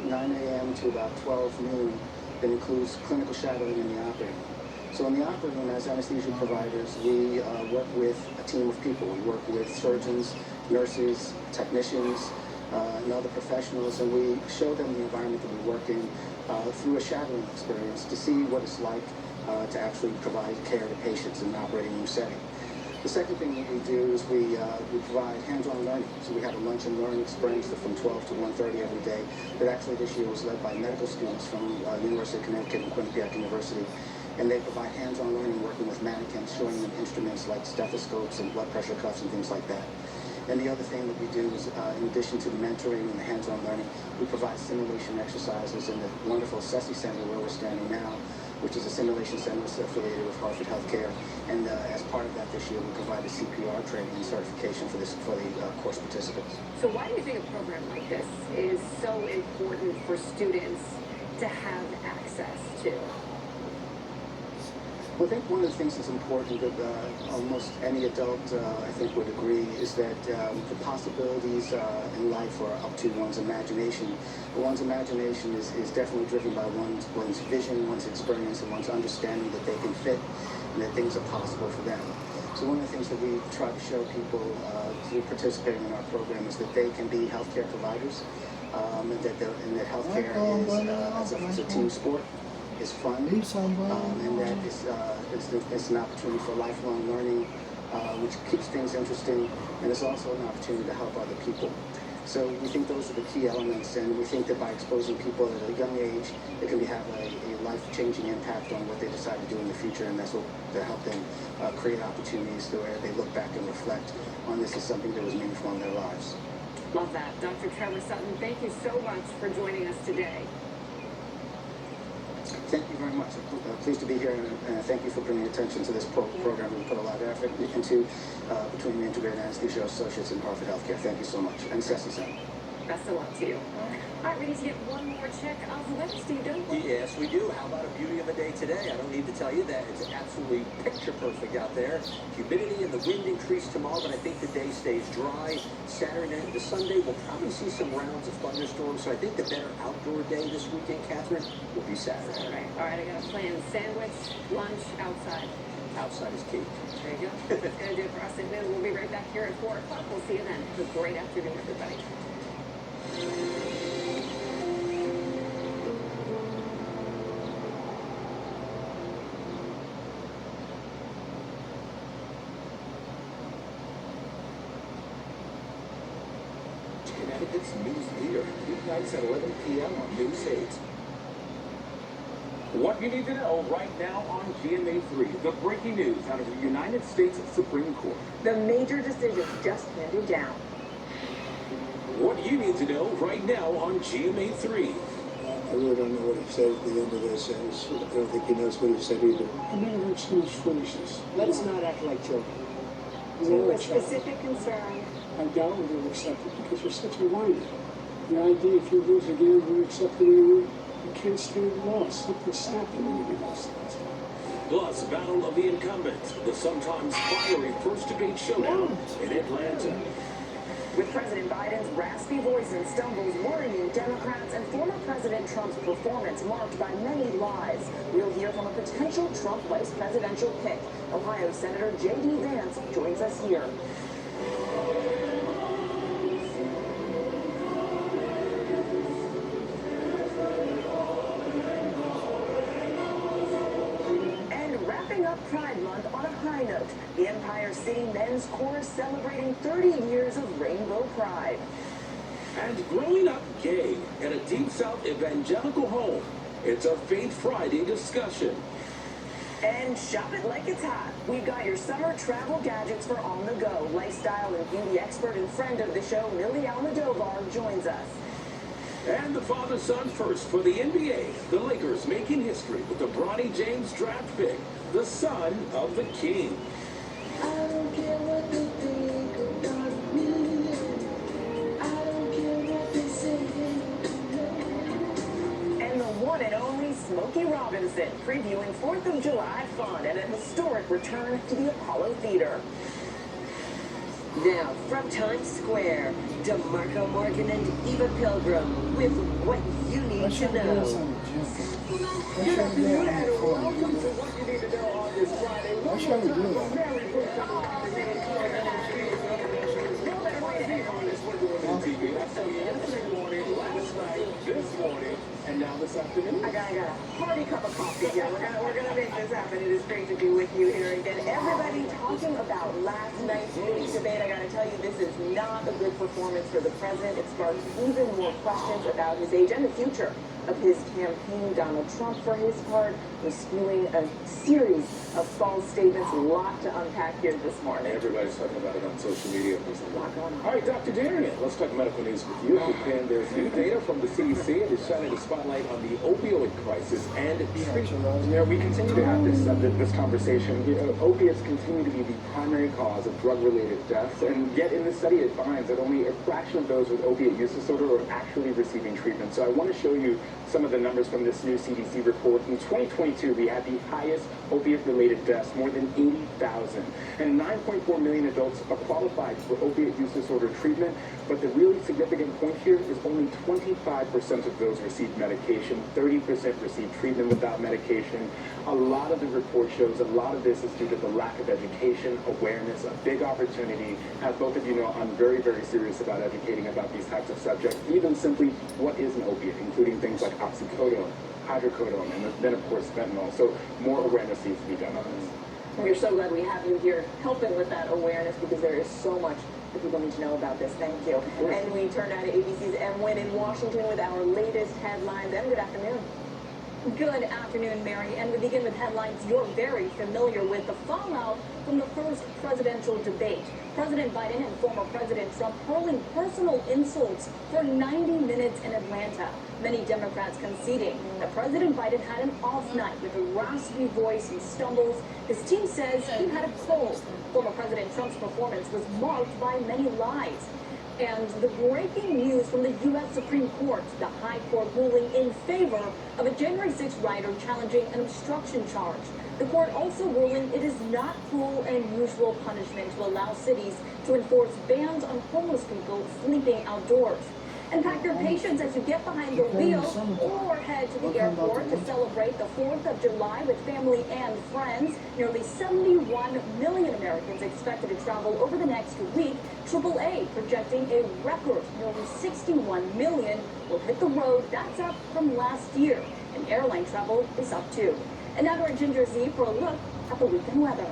Speaker 21: 9 a.m. to about 12 noon that includes clinical shadowing in the operating room. So in the operating room, as anesthesia providers, we work with a team of people. We work with surgeons, nurses, technicians, and other professionals, and we show them the environment that we work in through a shadowing experience to see what it's like to actually provide care to patients in an operating room setting. The second thing that we do is we provide hands-on learning. So we have a lunch and learn experience from 12 to 1:30 every day that actually this year was led by medical students from University of Connecticut and Quinnipiac University. And they provide hands-on learning working with mannequins, showing them instruments like stethoscopes and blood pressure cuffs and things like that. And the other thing that we do is, in addition to the mentoring and the hands-on learning, we provide simulation exercises in the wonderful SESI Center where we're standing now, which is a simulation center affiliated with Hartford Healthcare. And as part of that this year, we provided CPR training and certification for the course participants.
Speaker 3: So why do you think a program like this is so important for students to have access to?
Speaker 21: Well, I think one of the things that's important that almost any adult, I think, would agree is that the possibilities in life are up to one's imagination. But one's imagination is definitely driven by one's vision, one's experience, and one's understanding that they can fit and that things are possible for them. So one of the things that we try to show people through participating in our program is that they can be healthcare providers, and that healthcare is a team sport. Is fun, and that it's an opportunity for lifelong learning, which keeps things interesting, and it's also an opportunity to help other people. So we think those are the key elements, and we think that by exposing people at a young age, it can have a life-changing impact on what they decide to do in the future, and that's what to help them create opportunities to where they look back and reflect on this as something that was meaningful in their lives.
Speaker 3: Love that. Dr. Trevor Sutton, thank you so much for joining us today.
Speaker 21: Thank you very much. I'm pleased to be here, and thank you for bringing attention to this program. We put a lot of effort into between the Integrated Anesthesia Associates and Hartford Healthcare. Thank you so much. And SESI Center.
Speaker 3: Best of luck to you. All right, ready to get one more check of the weather, Steve, don't we?
Speaker 2: Yes, we do. How about a beauty of a day today? I don't need to tell you that it's absolutely picture perfect out there. Humidity and the wind increase tomorrow, but I think the day stays dry. Saturday night to Sunday, we'll probably see some rounds of thunderstorms, so I think the better outdoor day this weekend, Catherine, will be Saturday.
Speaker 3: All right, I got a plan. Sandwich, lunch, outside.
Speaker 2: Outside is key.
Speaker 3: There you go. That's going to do it for us at noon. We'll be right back here at 4 o'clock. We'll see you then. Have a great afternoon, everybody.
Speaker 9: Connecticut's news leader, weeknights at 11 p.m. on News 8.
Speaker 5: What you need to know right now on GMA3, the breaking news out of the United States Supreme Court.
Speaker 3: The major decision just handed down.
Speaker 18: What you need to know right now on GMA3.
Speaker 10: I really don't know what he said at the end of this. I don't think he knows what he said either.
Speaker 22: I've never heard so much foolishness. Let's not act like children.
Speaker 3: To a specific concern.
Speaker 22: I doubt whether you'll accept it because you're such a whiner. The idea if you lose again, you accept it anyway. You can't stand loss. Something snapping when you lost last time.
Speaker 18: Plus, Battle of the Incumbents, the sometimes fiery first debate showdown in Atlanta.
Speaker 3: With President Biden's raspy voice and stumbles worrying Democrats and former President Trump's performance marked by many lies, we'll hear from a potential Trump vice presidential pick. Ohio Senator J.D. Vance joins us here. Pride Month on a high note. The Empire City Men's Chorus celebrating 30 years of Rainbow Pride.
Speaker 18: And growing up gay in a Deep South evangelical home, it's a Faith Friday discussion.
Speaker 3: And shop it like it's hot. We've got your summer travel gadgets for on the go. Lifestyle and beauty expert and friend of the show, Millie Almodovar, joins us.
Speaker 18: And the father-son first for the NBA. The Lakers making history with the Bronny James draft pick, the son of the king.
Speaker 23: I don't care what they think about me. I don't care what they say.
Speaker 3: And the one and only Smokey Robinson previewing 4th of July fun and a historic return to the Apollo Theater.
Speaker 24: Now, from Times Square, DeMarco Morgan and Eva Pilgrim with What You Need to Know.
Speaker 1: Good afternoon and welcome to What You Need to Know on this Friday. Why should we do that?
Speaker 5: This morning, and now this afternoon.
Speaker 3: I got a hearty cup of coffee here. We're gonna make this happen. It is great to be with you here again. Everybody talking about last night's debate. I gotta tell you, this is not a good performance for the president. It sparked even more questions about his age and the future of his campaign. Donald Trump, for his part, was spewing a series of false statements. A lot to unpack here this morning.
Speaker 4: Everybody's talking about it on social media. There's a lot
Speaker 5: going on. All right, Dr. Darian, let's talk medical news with you. And there's new data from the CDC. It is shining a spotlight on the opioid crisis and treatment. You know, we continue to have this conversation. You know, opiates continue to be the primary cause of drug-related deaths, and yet in this study it finds that only a fraction of those with opiate use disorder are actually receiving treatment. So I want to show you some of the numbers from this new CDC report. In 2022, we had the highest opiate-related deaths, more than 80,000. And 9.4 million adults are qualified for opiate use disorder treatment. But the really significant point here is only 25% of those receive medication, 30% receive treatment without medication. A lot of the report shows a lot of this is due to the lack of education, awareness, a big opportunity. As both of you know, I'm very, very serious about educating about these types of subjects, even simply what is an opiate, including things like oxycodone, hydrocodone, and then of course fentanyl. So more awareness needs to be done on this.
Speaker 3: We're so glad we have you here helping with that awareness, because there is so much that people need to know about this. Thank you. And we turn now to ABC's M. Wynn in Washington with our latest headlines. And good afternoon. Good afternoon, Mary. And we begin with headlines you're very familiar with. The fallout from the first presidential debate. President Biden and former President Trump hurling personal insults for 90 minutes in Atlanta. Many Democrats conceding that President Biden had an off night with a raspy voice and stumbles. His team says he had a cold. Former President Trump's performance was marked by many lies.
Speaker 11: And the breaking news from the U.S. Supreme Court, the High Court ruling in favor of a January 6th rider challenging an obstruction charge. The court also ruling it is not cruel and unusual punishment to allow cities to enforce bans on homeless people sleeping outdoors. And pack your patience as you get behind the wheel or head to the airport to celebrate the 4th of July with family and friends. Nearly 71 million Americans expected to travel over the next week. AAA projecting a record nearly 61 million will hit the road. That's up from last year. And airline travel is up too. And now to our Ginger Z for a look at the weekend weather.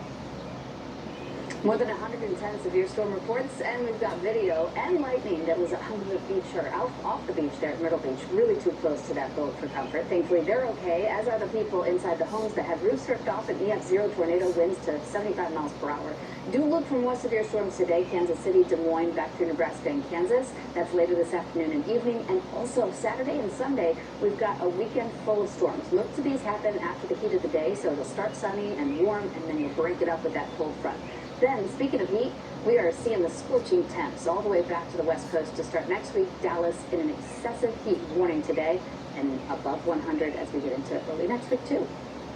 Speaker 3: More than 110 severe storm reports, and we've got video and lightning that was on the beach or out off the beach there at Myrtle Beach. Really too close to that boat for comfort. Thankfully, they're okay, as are the people inside the homes that had roofs ripped off and EF0 tornado winds to 75 miles per hour. Do look for more severe storms today. Kansas City, Des Moines, back through Nebraska and Kansas. That's later this afternoon and evening. And also Saturday and Sunday, we've got a weekend full of storms. Most of these happen after the heat of the day, so it'll start sunny and warm, and then you'll break it up with that cold front. Then, speaking of heat, we are seeing the scorching temps all the way back to the West Coast to start next week. Dallas in an excessive heat warning today, and above 100 as we get into early next week, too.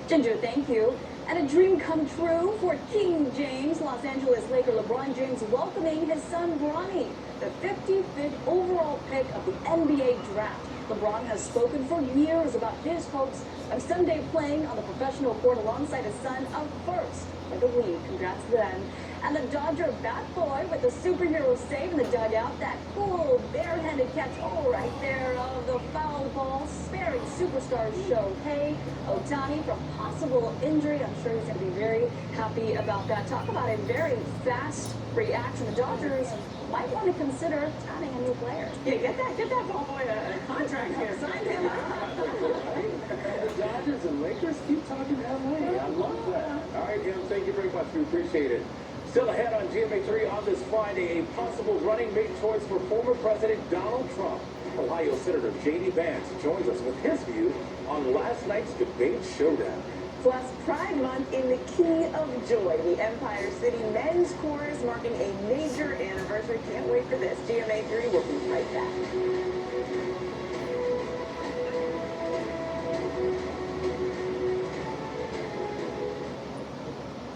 Speaker 11: Ginger, thank you. And a dream come true for King James. Los Angeles Laker LeBron James welcoming his son Bronny, the 55th overall pick of the NBA draft. LeBron has spoken for years about his hopes of someday playing on the professional court alongside his son, a first for the league. Congrats to them. And the Dodger bat boy with the superhero save in the dugout. That cool barehanded catch, right there of the foul ball, sparing superstars Shohei Ohtani from possible injury. I'm sure he's going to be very happy about that. Talk about a very fast reaction. The Dodgers might want to consider signing a new player.
Speaker 19: Yeah, get that ball boy a contract here. Sign him up.
Speaker 20: The Dodgers and Lakers keep talking LA. I love that. All right, Jim, thank you very much. We appreciate it. Still ahead on GMA3 on this Friday, a possible running mate choice for former President Donald Trump. Ohio Senator J.D. Vance joins us with his view on last night's debate showdown.
Speaker 19: Plus, Pride Month in the Key of Joy, the Empire City Men's Chorus marking a major anniversary. Can't wait for this. GMA3 will be right back.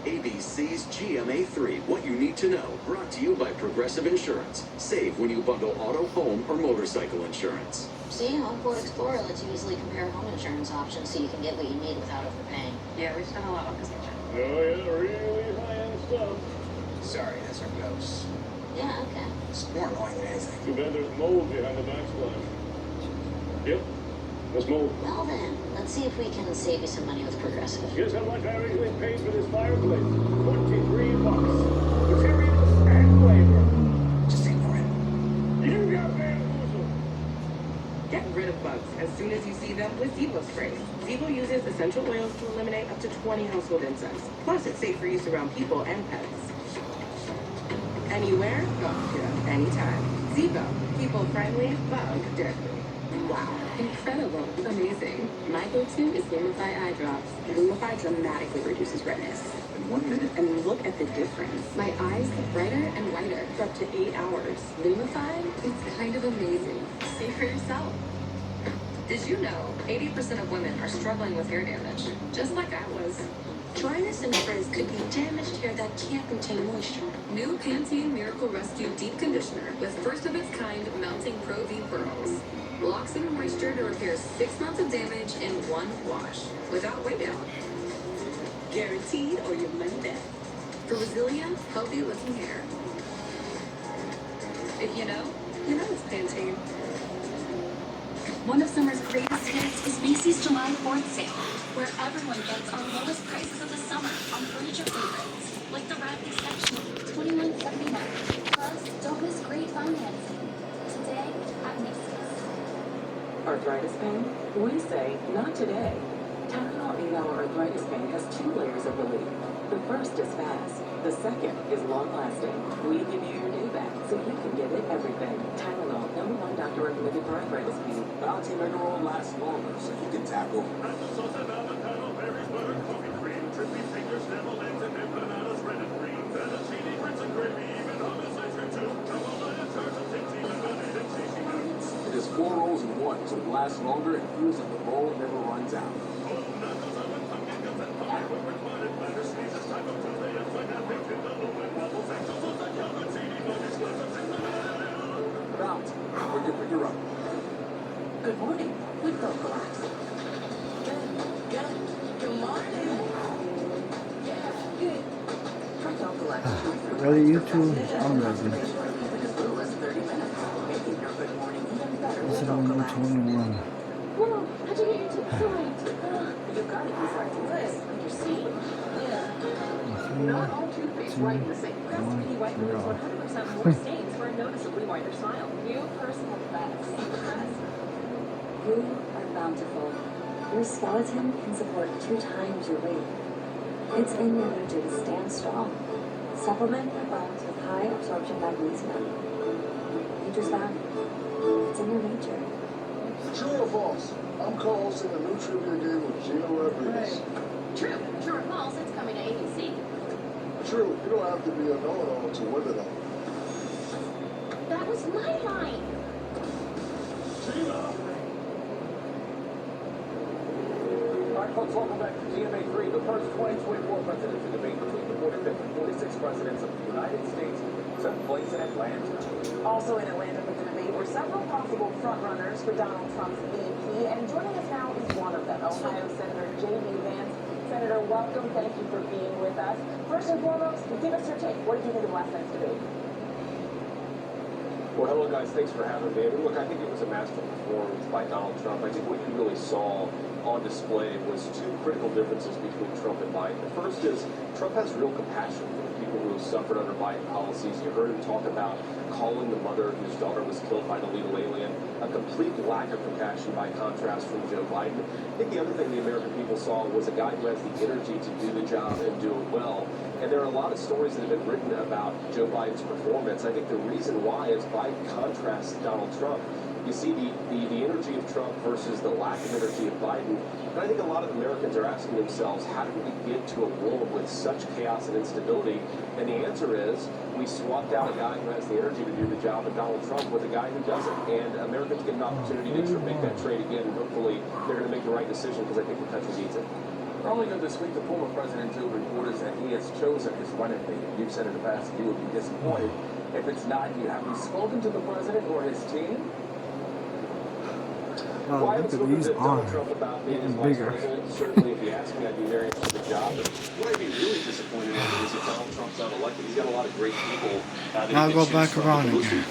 Speaker 12: ABC's GMA3, what you need to know, brought to you by Progressive Insurance. Save when you bundle auto, home, or motorcycle insurance.
Speaker 13: See, on Quote Explorer lets you easily compare home insurance options so you can get what you need without overpaying.
Speaker 14: Yeah, we've done a lot on this picture.
Speaker 20: Oh, yeah, really high-end stuff.
Speaker 25: Sorry, that's our ghost.
Speaker 13: Yeah, okay.
Speaker 25: It's more annoying than anything.
Speaker 20: Too bad there's mold behind the backsplash. Yep, there's mold.
Speaker 13: Well then, let's see if we can save you some money with Progressive.
Speaker 20: Guess how much I originally paid for this fireplace? $23. Materials and labor.
Speaker 25: Just ignore it.
Speaker 20: You got bamboozled.
Speaker 14: Get rid of bugs as soon as you see them with Zevo Spray. Zevo uses essential oils to eliminate up to 20 household insects. Plus, it's safe for use around people and pets. Anywhere, anytime. Zevo, people-friendly, bug-deadly. Wow, incredible, amazing. My go-to is Lumify eye drops. Lumify dramatically reduces redness.
Speaker 25: In 1 minute.
Speaker 14: And look at the difference. My eyes look brighter and whiter for up to 8 hours. Lumify, it's kind of amazing. See for yourself. Did you know 80% of women are struggling with hair damage? Just like I was. Dryness and frizz could be damaged hair that can't retain moisture. New Pantene Miracle Rescue Deep Conditioner with first-of-its-kind melting Pro V pearls. Locks in moisture to repair 6 months of damage in one wash without weight down. Guaranteed or your money back. For resilient, healthy-looking hair. If you know it's Pantene.
Speaker 16: One of summer's greatest hits is Macy's July 4th sale, where everyone gets our lowest prices of the summer on furniture favorites, like the Radley section, $21.79. Plus, don't miss great financing. Today at Macy's.
Speaker 26: Arthritis pain? We say, not today. Tylenol 8-Hour Arthritis Pain has 2 layers of relief. The first is fast. The second is long-lasting. We give you your day back so you can give it everything. Tylenol, #1 doctor recommended for arthritis pain.
Speaker 27: Bounty mineral lasts longer so you can tackle.
Speaker 20: Salted avocado, berries, butter, coffee cream, trippy fingers, devil eggs, and bananas, red and green. Fettuccine, grits and gravy, even hummus ice cream too. Come on, and turtle, 4 rolls in one so it lasts longer and proves that the roll never runs out. About. You're up.
Speaker 26: Good morning. With those relax. Good morning. Good. From Relax.
Speaker 1: Ready, YouTube? I'm ready.
Speaker 26: As little as 30 minutes, making your good morning even better
Speaker 1: This is
Speaker 26: with
Speaker 1: number
Speaker 26: Relax.
Speaker 1: 21.
Speaker 26: Whoa, how'd you get your teeth so white? You've got to use our toothpaste. You see? Yeah. Not all toothpaste whiten the same. Crest Beauty White removes 100% more stains for a noticeably whiter smile. New personal best. Crest.
Speaker 2: You are bountiful. Your skeleton can support 2 times your weight. It's in your nature to stand strong. Supplement your bones with high absorption magnesium. Nature's value. It's in your nature.
Speaker 10: True or false? I'm co-hosting a new trivia game with Gino Rodriguez.
Speaker 13: True. True or false, it's coming to ABC.
Speaker 10: True, you don't have to be a know-it-all to win it all.
Speaker 13: That was my line.
Speaker 10: Gino!
Speaker 20: All right, folks, welcome back to GMA3, the first 2024 presidential debate between the 45th and 46th presidents of the United States took place in Atlanta.
Speaker 19: Also in Atlanta with the debate were several possible frontrunners for Donald Trump's VP, and joining us now is one of them, Ohio Senator J.D. Vance. Senator, welcome. Thank you for being with us. First and foremost, give us your take. What did you think of last night's debate?
Speaker 20: Well, hello, guys. Thanks for having me. Look, I think it was a masterful performance by Donald Trump. I think what you really saw on display was 2 critical differences between Trump and Biden. The first is Trump has real compassion for the people who have suffered under Biden policies. You heard him talk about calling the mother whose daughter was killed by an illegal alien, a complete lack of compassion by contrast from Joe Biden. I think the other thing the American people saw was a guy who has the energy to do the job and do it well. And there are a lot of stories that have been written about Joe Biden's performance. I think the reason why is by contrast to Donald Trump. You see the energy of Trump versus the lack of energy of Biden. And I think a lot of Americans are asking themselves, how did we get to a world with such chaos and instability? And the answer is, we swapped out a guy who has the energy to do the job of Donald Trump with a guy who doesn't. And Americans get an opportunity to make that trade again. And hopefully they're going to make the right decision because I think the country needs it. Earlier this week, the former president told reporters that he has chosen his running mate. You've said in the past that you would be disappointed if it's not you. Have you spoken to the president or his team?
Speaker 1: Wow, look at these arms getting bigger.
Speaker 20: Certainly, if you ask me, I'd be very interested in the job. But what I'd be really disappointed in is if Donald Trump's not elected. He's got a lot of great people.
Speaker 1: Now I'll go back around again.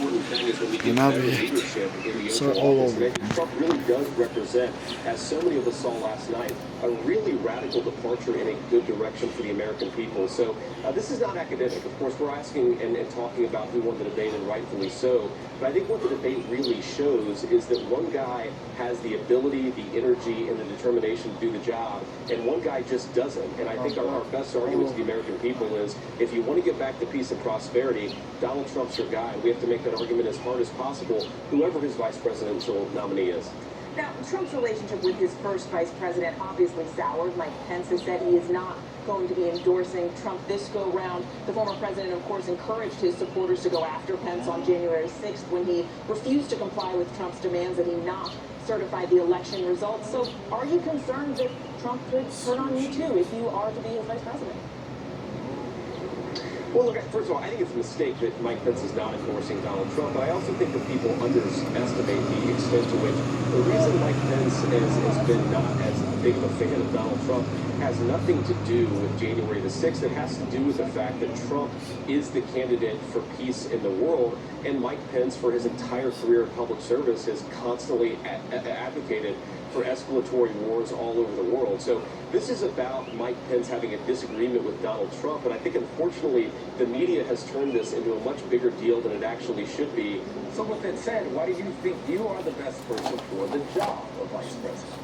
Speaker 1: And I'll be it. So all over.
Speaker 20: Trump really does represent, as so many of us saw last night, a really radical departure in a good direction for the American people. So this is not academic. Of course, we're asking and talking about who won the debate, and rightfully so. But I think what the debate really shows is that one guy has the ability, the energy, and the determination to do the job, and one guy just doesn't. And I think our best argument to the American people is, if you want to get back to peace and prosperity, Donald Trump's your guy. We have to make that argument as hard as possible, whoever his vice presidential nominee is.
Speaker 19: Now, Trump's relationship with his first vice president obviously soured. Mike Pence has said he is not going to be endorsing Trump this go-round. The former president, of course, encouraged his supporters to go after Pence on January 6th when he refused to comply with Trump's demands that he not certify the election results. So are you concerned that Trump could turn on you, too, if you are to be his vice president?
Speaker 20: Well, look, first of all, I think it's a mistake that Mike Pence is not endorsing Donald Trump, but I also think that people underestimate the extent to which the reason Mike Pence has been not as big of a fan of Donald Trump has nothing to do with January the 6th. It has to do with the fact that Trump is the candidate for peace in the world, and Mike Pence, for his entire career in public service, has constantly advocated for escalatory wars all over the world. So this is about Mike Pence having a disagreement with Donald Trump, and I think unfortunately the media has turned this into a much bigger deal than it actually should be.
Speaker 5: So with that said, why do you think you are the best person for the job of vice president?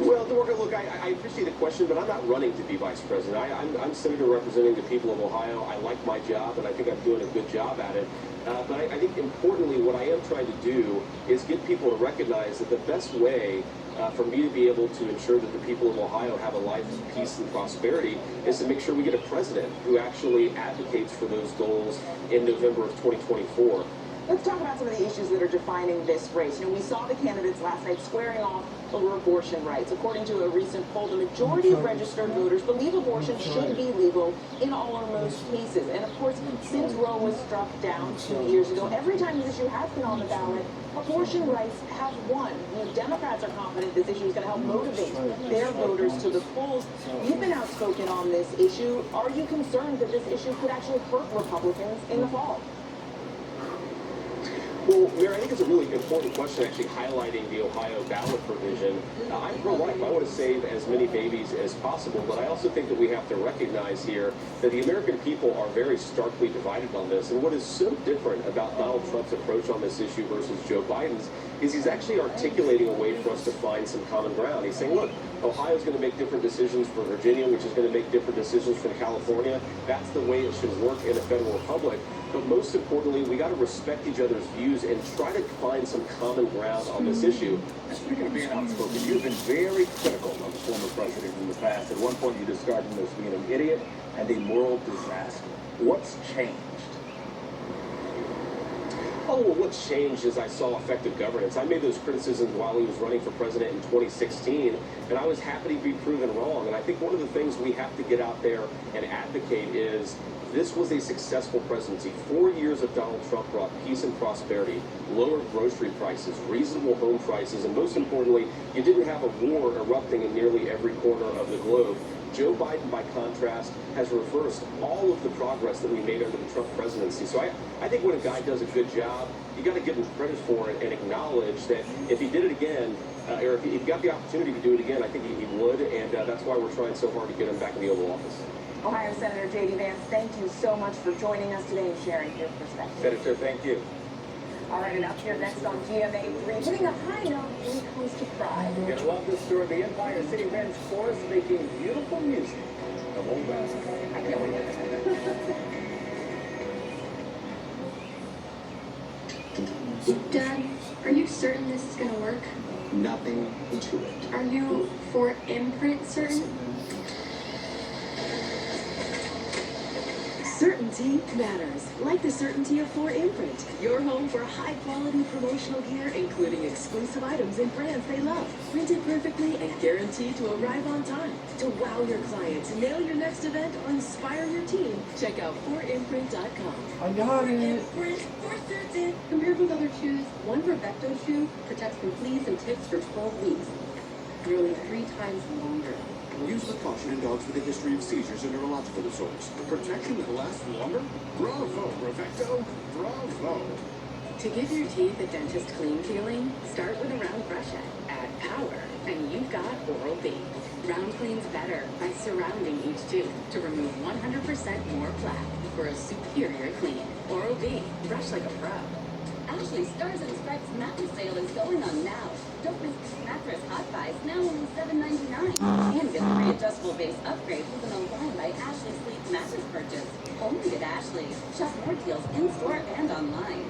Speaker 20: Well, Dorga, look, I appreciate the question, but I'm not running to be vice president. I'm senator representing the people of Ohio. I like my job, and I think I'm doing a good job at it. But I think importantly, what I am trying to do is get people to recognize that the best way for me to be able to ensure that the people of Ohio have a life of peace and prosperity is to make sure we get a president who actually advocates for those goals in November of 2024.
Speaker 19: Let's talk about some of the issues that are defining this race. We saw the candidates last night squaring off over abortion rights. According to a recent poll, the majority of registered voters believe abortion should be legal in all or most cases. And of course, since Roe was struck down 2 years ago, every time this issue has been on the ballot, abortion rights have won. Democrats are confident this issue is going to help motivate their voters to the polls. You've been outspoken on this issue. Are you concerned that this issue could actually hurt Republicans in the fall?
Speaker 6: Well, Mayor, I think it's a really important question, actually highlighting the Ohio ballot provision. I'm pro-life. I want to save as many babies as possible, but I also think that we have to recognize here that the American people are very starkly divided on this. And what is so different about Donald Trump's approach on this issue versus Joe Biden's is he's actually articulating a way for us to find some common ground. He's saying, look, Ohio's going to make different decisions from Virginia, which is going to make different decisions from California. That's the way it should work in a federal republic. But most importantly, we got to respect each other's views and try to find some common ground on this issue.
Speaker 20: Speaking of being outspoken, you've been very critical of the former president in the past. At one point, you described him as being an idiot and a moral disaster. What's changed?
Speaker 6: Oh, well, what's changed is I saw effective governance. I made those criticisms while he was running for president in 2016, and I was happy to be proven wrong. And I think one of the things we have to get out there and advocate is this was a successful presidency. 4 years of Donald Trump brought peace and prosperity, lower grocery prices, reasonable home prices, and most importantly, you didn't have a war erupting in nearly every corner of the globe. Joe Biden, by contrast, has reversed all of the progress that we made under the Trump presidency. So I think when a guy does a good job, you got to give him credit for it and acknowledge that if he did it again, or if he got the opportunity to do it again, I think he would, and that's why we're trying so hard to get him back in the Oval Office.
Speaker 19: Ohio Senator J.D. Vance, thank you so much for joining us today and sharing your perspective.
Speaker 20: Senator, thank you.
Speaker 19: All right, and up here next on GMA3, hitting a high note when it comes to pride.
Speaker 20: You're gonna love this story. The Empire City Men's Chorus making beautiful music. The whole band.
Speaker 19: I can't wait.
Speaker 14: Dad, are you certain this is going to work?
Speaker 12: Nothing to it.
Speaker 14: Are you for imprint certain?
Speaker 7: Certainty matters, like the certainty of 4imprint. Your home for high-quality promotional gear, including exclusive items and brands they love. Printed perfectly and guaranteed to arrive on time. To wow your clients, nail your next event, or inspire your team, check out 4imprint.com.
Speaker 1: I got it.
Speaker 7: Imprint for certain.
Speaker 14: Compared with other shoes, one Perfecto shoe protects from fleas and ticks for 12 weeks. Nearly 3 times longer.
Speaker 18: Use with caution in dogs with a history of seizures and neurological disorders. Protection that lasts longer? Bravo, Perfecto. Bravo.
Speaker 14: To give your teeth a dentist clean feeling, start with a round brush head. Add power, and you've got Oral-B. Round cleans better by surrounding each tooth to remove 100% more plaque for a superior clean. Oral-B, brush like a pro.
Speaker 3: Ashley Stars and Stripes mattress sale is going on now. Don't miss mattress hot buys, now only $7.99. And get a free adjustable base upgrade with an Align by Ashley Sleep mattress purchase. Only at Ashley. Shop more deals in-store and online.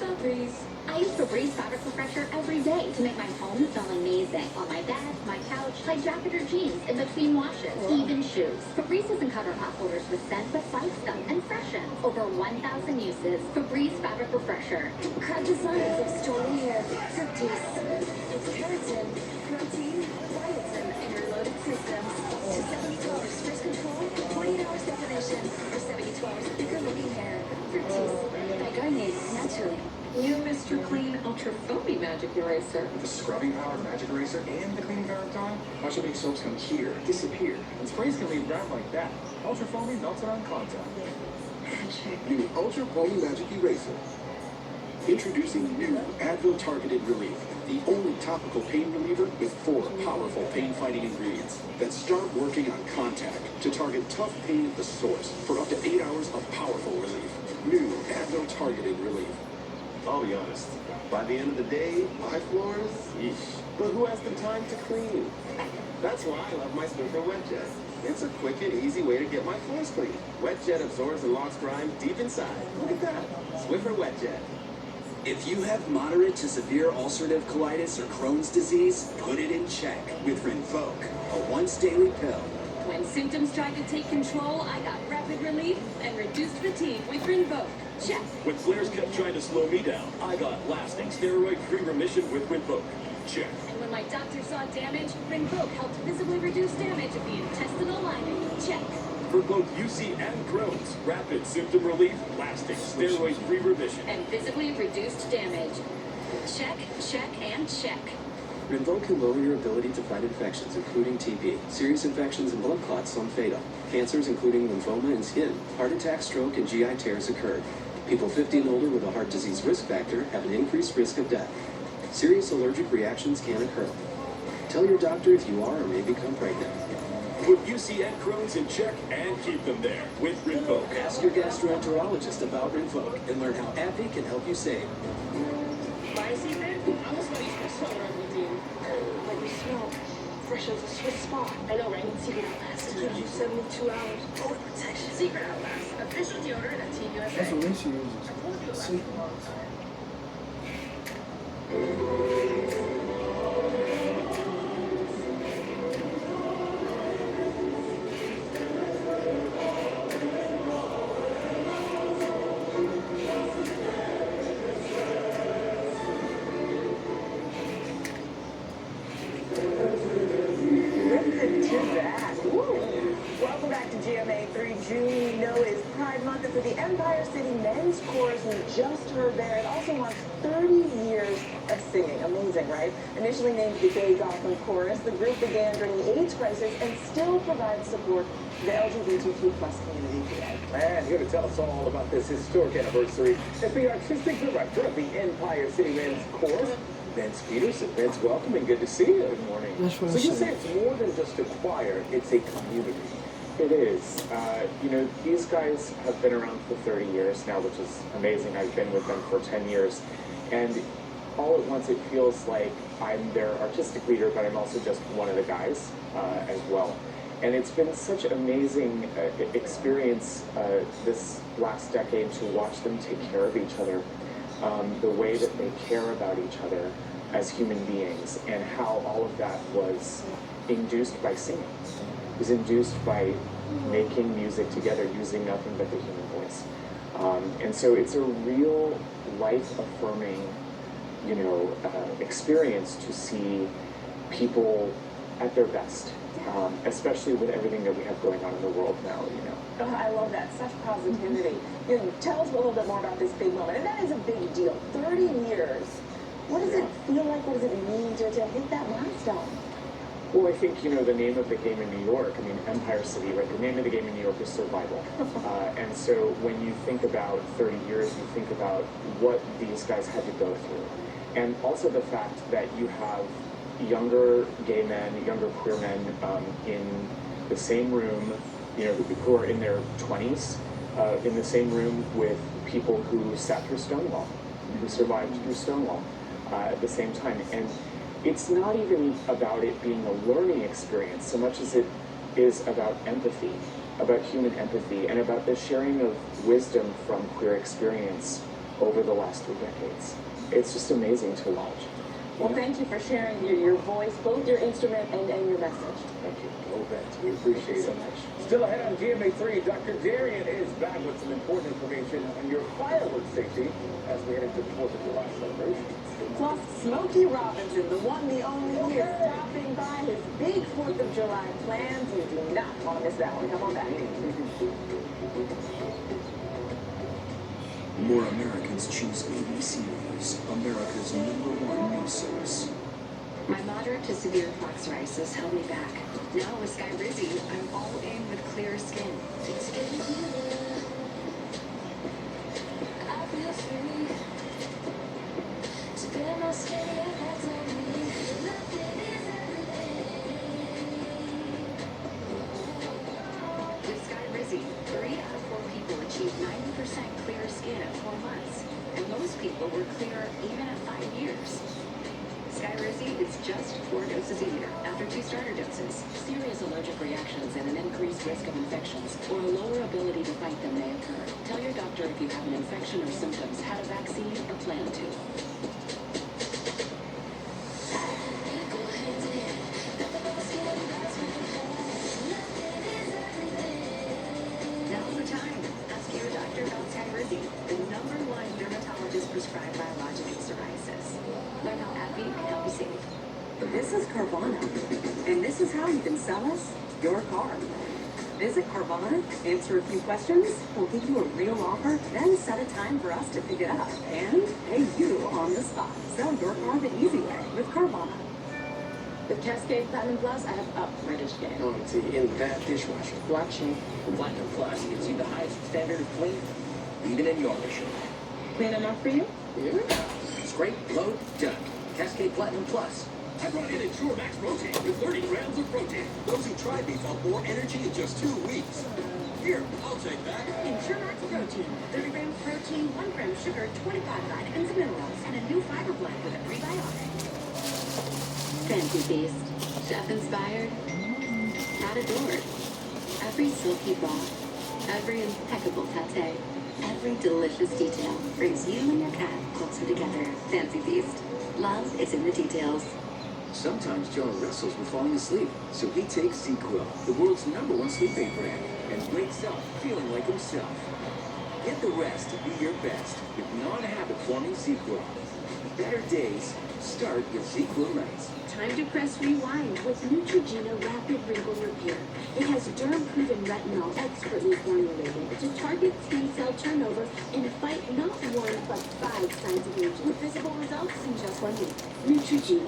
Speaker 14: Febreze.
Speaker 13: I use Febreze fabric refresher every day to make my home smell amazing. On my bed, my couch, my jacket or jeans, in between washes, even shoes. Febreze doesn't cover pot holders with scent, but fights them and freshens. Over 1,000 uses. Febreze fabric refresher.
Speaker 2: Crowd designs extraordinaire. Fructose. It's keratin, protein, biotin, and your loaded system. To 72 hours stress control, 48 hours definition, or 72 hours thicker looking hair. Fructose. By Garnier, naturally.
Speaker 14: New Mr. Clean Ultra Foamy Magic Eraser.
Speaker 18: The scrubbing power of Magic Eraser and the cleaning power of Time. Watch how many soaps can clear, disappear, and sprays can leave brown like that. Ultra Foamy melts it on contact.
Speaker 4: New Ultra Foamy Magic Eraser. Introducing new Advil Targeted Relief, the only topical pain reliever with 4 powerful pain-fighting ingredients that start working on contact to target tough pain at the source for up to 8 hours of powerful relief. New Advil Targeted Relief.
Speaker 6: I'll be honest. By the end of the day, my floors, yeesh. But who has the time to clean? That's why I love my Swiffer WetJet. It's a quick and easy way to get my floors clean. WetJet absorbs and locks grime deep inside. Look at that. Swiffer WetJet.
Speaker 12: If you have moderate to severe ulcerative colitis or Crohn's disease, put it in check with Rinvoq, a once-daily pill.
Speaker 3: When symptoms tried to take control, I got rapid relief.
Speaker 7: relief and reduced fatigue with Rinvoq. Check.
Speaker 8: When flares kept trying to slow me down, I got lasting steroid-free remission with Rinvoq. Check.
Speaker 7: And when my doctor saw damage, Rinvoq helped visibly reduce damage of the intestinal lining. Check.
Speaker 8: For both UC and Crohn's, rapid symptom relief, lasting steroid-free remission.
Speaker 7: And visibly reduced damage. Check, check, and check.
Speaker 9: Rinvoq can lower your ability to fight infections, including TB, serious infections and blood clots, some fatal. Cancers, including lymphoma and skin. Heart attack, stroke, and GI tears occur. People 50 and older with a heart disease risk factor have an increased risk of death. Serious allergic reactions can occur. Tell your doctor if you are or may become pregnant.
Speaker 8: Put UC and Crohn's in check and keep them there with Rinvoq.
Speaker 9: Ask your gastroenterologist about Rinvoq and learn how AbbVie can help you save.
Speaker 11: My secret? I'm just gonna use my solar routine. Like you smell fresh as a Swiss spot. I know, right? Secret Outlast. It gives you 72 hours. Forward protection. Secret Outlast. Official deodorant at Team USA.
Speaker 1: That's what Lisa uses. Secret.
Speaker 19: Welcome back to GMA3. June, we know, is Pride Month, and for the Empire City Men's Chorus we just heard there, it also marks 30 years of singing. Amazing, right? Initially named the Gay Gotham Chorus, the group began during the AIDS crisis and still provides support to the LGBTQ+ community today.
Speaker 20: And here to tell us all about this historic anniversary is the artistic director of the Empire City Men's Chorus, Vince Peterson. Vince, welcome and good to see you. Good morning.
Speaker 1: That's what
Speaker 20: So
Speaker 1: I
Speaker 20: you
Speaker 1: said.
Speaker 20: say it's more than just a choir, it's a community.
Speaker 15: It is. You know, these guys have been around for 30 years now, which is amazing. I've been with them for 10 years. And all at once it feels like I'm their artistic leader, but I'm also just one of the guys as well. And it's been such an amazing experience this last decade to watch them take care of each other, the way that they care about each other as human beings, and how all of that was induced by singing. It was induced by making music together using nothing but the human voice. And so it's a real life-affirming, you know, experience to see people at their best, especially with everything that we have going on in the world now, you know.
Speaker 19: Oh, I love that. Such positivity. You know, tell us a little bit more about this big moment. And that is a big deal. 30 years. What does it feel like? What does it mean to hit that milestone?
Speaker 15: Well, I think, you know, the name of the game in New York, I mean, Empire City, right? The name of the game in New York is survival. And so when you think about 30 years, you think about what these guys had to go through. And also the fact that you have younger gay men, younger queer men in the same room, you know, who are in their 20s, in the same room with people who sat through Stonewall, who survived through Stonewall at the same time. And it's not even about it being a learning experience so much as it is about empathy, about human empathy, and about the sharing of wisdom from queer experience over the last 3 decades. It's just amazing to watch.
Speaker 19: Well, thank you for sharing your voice, both your instrument and your message.
Speaker 15: Thank you.
Speaker 20: Oh, Vince, we appreciate it so much. Still ahead on GMA3, Dr. Darian is back with some important information on your fireworks safety as we head into the 4th of July celebration.
Speaker 19: Plus, Smokey Robinson, the one, the only, is stopping by his big 4th of July plans. You do not want to miss that one. Come on back.
Speaker 12: More Americans choose ABC News, America's #1 news source.
Speaker 14: My moderate to severe plaque psoriasis held me back. Now with Skyrizi, I'm all in with clear skin. It's getting clearer. I feel free to get my skin hands on me. Nothing is everything. With Skyrizi, 3 out of 4 people achieve 90% clear skin at 4 months. And most people were clearer even at 5 years. Skyrizi is just 4 doses a year after 2 starter doses. Serious allergic reactions and an increased risk of infections or a lower ability to fight them may occur. Tell your doctor if you have an infection or symptoms, had a vaccine, or plan to. Now's the time
Speaker 7: This is Carvana, and this is how you can sell us your car. Visit Carvana, answer a few questions, we'll give you a real offer, then set a time for us to pick it up and pay you on the spot. Sell your car the easy way with Carvana. With Cascade Platinum Plus, I have upped my dish game.
Speaker 9: Oh, see, in that dishwasher.
Speaker 7: Watching.
Speaker 16: Platinum Plus gives you the highest standard of clean, even in your mission.
Speaker 7: Clean enough for you?
Speaker 16: Yeah. Scrape, load, done. Cascade Platinum Plus.
Speaker 8: I brought in Ensure Max Protein with 30 grams of protein. Those who tried me felt more energy in just 2 weeks. Here, I'll take that.
Speaker 7: Ensure Max Protein. 30 grams protein, 1 gram sugar, 25 vitamins and minerals, and a new fiber blend with a prebiotic.
Speaker 14: Fancy Feast. Chef inspired. Cat adored. Every silky ball. Every impeccable pate. Every delicious detail brings you and your cat closer together. Fancy Feast. Love is in the details.
Speaker 12: Sometimes John wrestles with falling asleep, so he takes ZzzQuil, the world's #1 sleep aid brand, and wakes up feeling like himself. Get the rest to be your best with non-habit-forming ZzzQuil. Better days start with ZzzQuil nights.
Speaker 17: Time to press rewind with Neutrogena Rapid Wrinkle Repair. It has derm-proven retinol expertly formulated to target skin cell turnover and fight not 1 but 5 signs of aging with visible results in just 1 week. Neutrogena.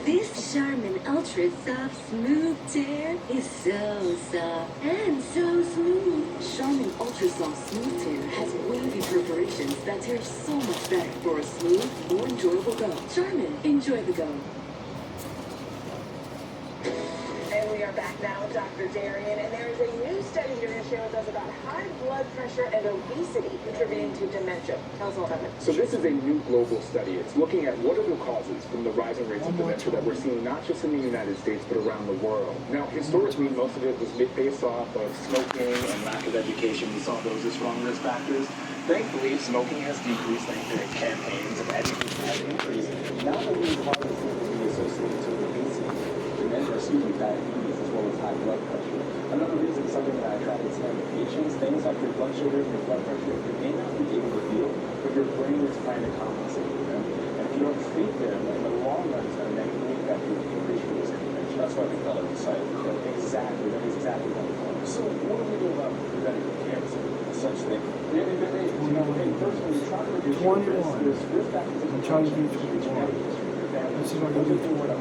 Speaker 17: This Charmin Ultra Soft Smooth Tear is so soft and so smooth. Charmin Ultra Soft Smooth Tear has wavy perforations that tear so much better for a smooth, more enjoyable go. Charmin, enjoy the go.
Speaker 19: And we are back now with Dr. Darian, and there is a new study you're going to share with us about high blood pressure and obesity contributing to dementia. Tell us all about it.
Speaker 15: So this is a new global study. It's looking at what are the causes from the rising rates of dementia that we're seeing not just in the United States but around the world. Now, historically, most of it was based off of smoking and lack of education. We saw those as strong risk factors. Thankfully, smoking has decreased thanks to campaigns and education has increased. Now that these causes seem to be associated to obesity, dementia, diabetes, as well as high blood pressure. Another reason something that I try to tell the patients, things like your blood sugar and your blood pressure, you may not be able to feel, but your brain is trying to compensate for them. And if you don't treat them, in the long run, it's going to negatively affect your increased risk of dementia. That's why we call it silent killer. Exactly. That is exactly what we call it. So what do we do about preventing cancer? Such thing. First, when you try to reduce your risk, there's risk factors.
Speaker 1: I'm trying to be 21. Let's see if I can do 21.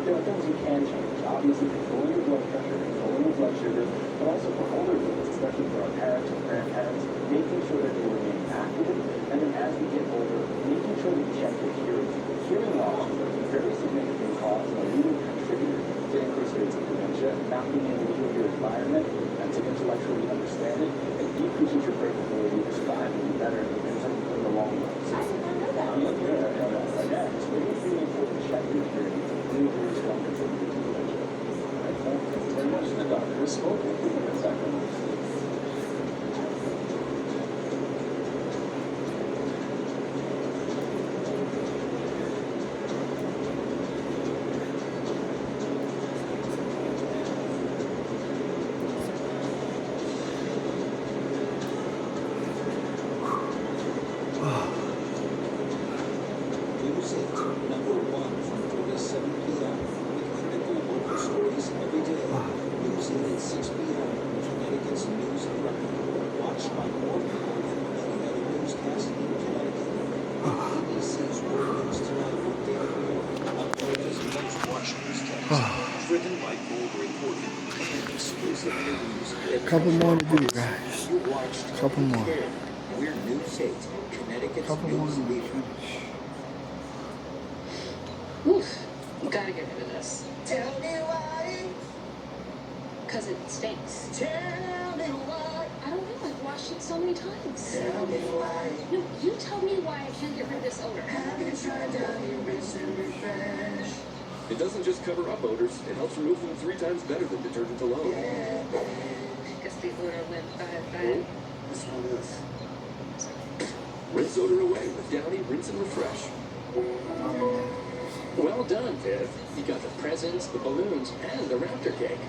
Speaker 15: There are things you can change. Obviously, controlling your blood pressure, controlling your blood sugar, but also for older adults, especially for our parents or grandparents, making sure that they remain active, and then as we get older, making sure we check their hearing. Hearing loss is a very significant cause and a leading contributor to increased rates of dementia. Not being able to hear your environment and to intellectually understand it, it decreases your capability to survive and be better in the long run. So, it's really important to check your hearing. Very strong contributor to dementia. Thank you very much to the doctor. Smoking.
Speaker 1: Couple more to do, guys. Couple more.
Speaker 12: We're New State, Connecticut's news leader.
Speaker 14: Oof. Gotta get rid of this.
Speaker 19: Tell me why.
Speaker 14: Because it stinks.
Speaker 19: Tell me why.
Speaker 14: I don't know. I've washed it so many times.
Speaker 19: Tell me why.
Speaker 14: No, you tell me why I can't get rid of this odor.
Speaker 19: Have you tried Downy Rinse and Refresh?
Speaker 6: It doesn't just cover up odors, it helps remove them 3 times better than detergent alone.
Speaker 14: Guess the odor went bye-bye.
Speaker 12: What's wrong with this?
Speaker 6: Rinse odor away with Downy Rinse and Refresh.
Speaker 5: Well done, Viv. You got the presents, the balloons, and the raptor cake.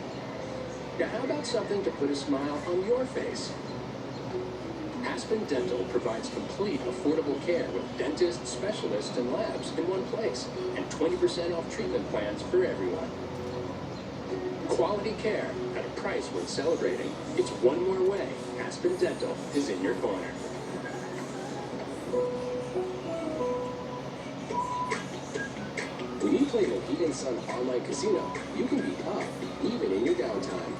Speaker 5: Now how about something to put a smile on your face?
Speaker 9: Aspen Dental provides complete, affordable care with dentists, specialists, and labs in one place, and 20% off treatment plans for everyone. Quality care at a price worth celebrating. It's one more way. Aspen Dental is in your corner. When you play the Heat and Sun online casino, you can be up even in your downtime.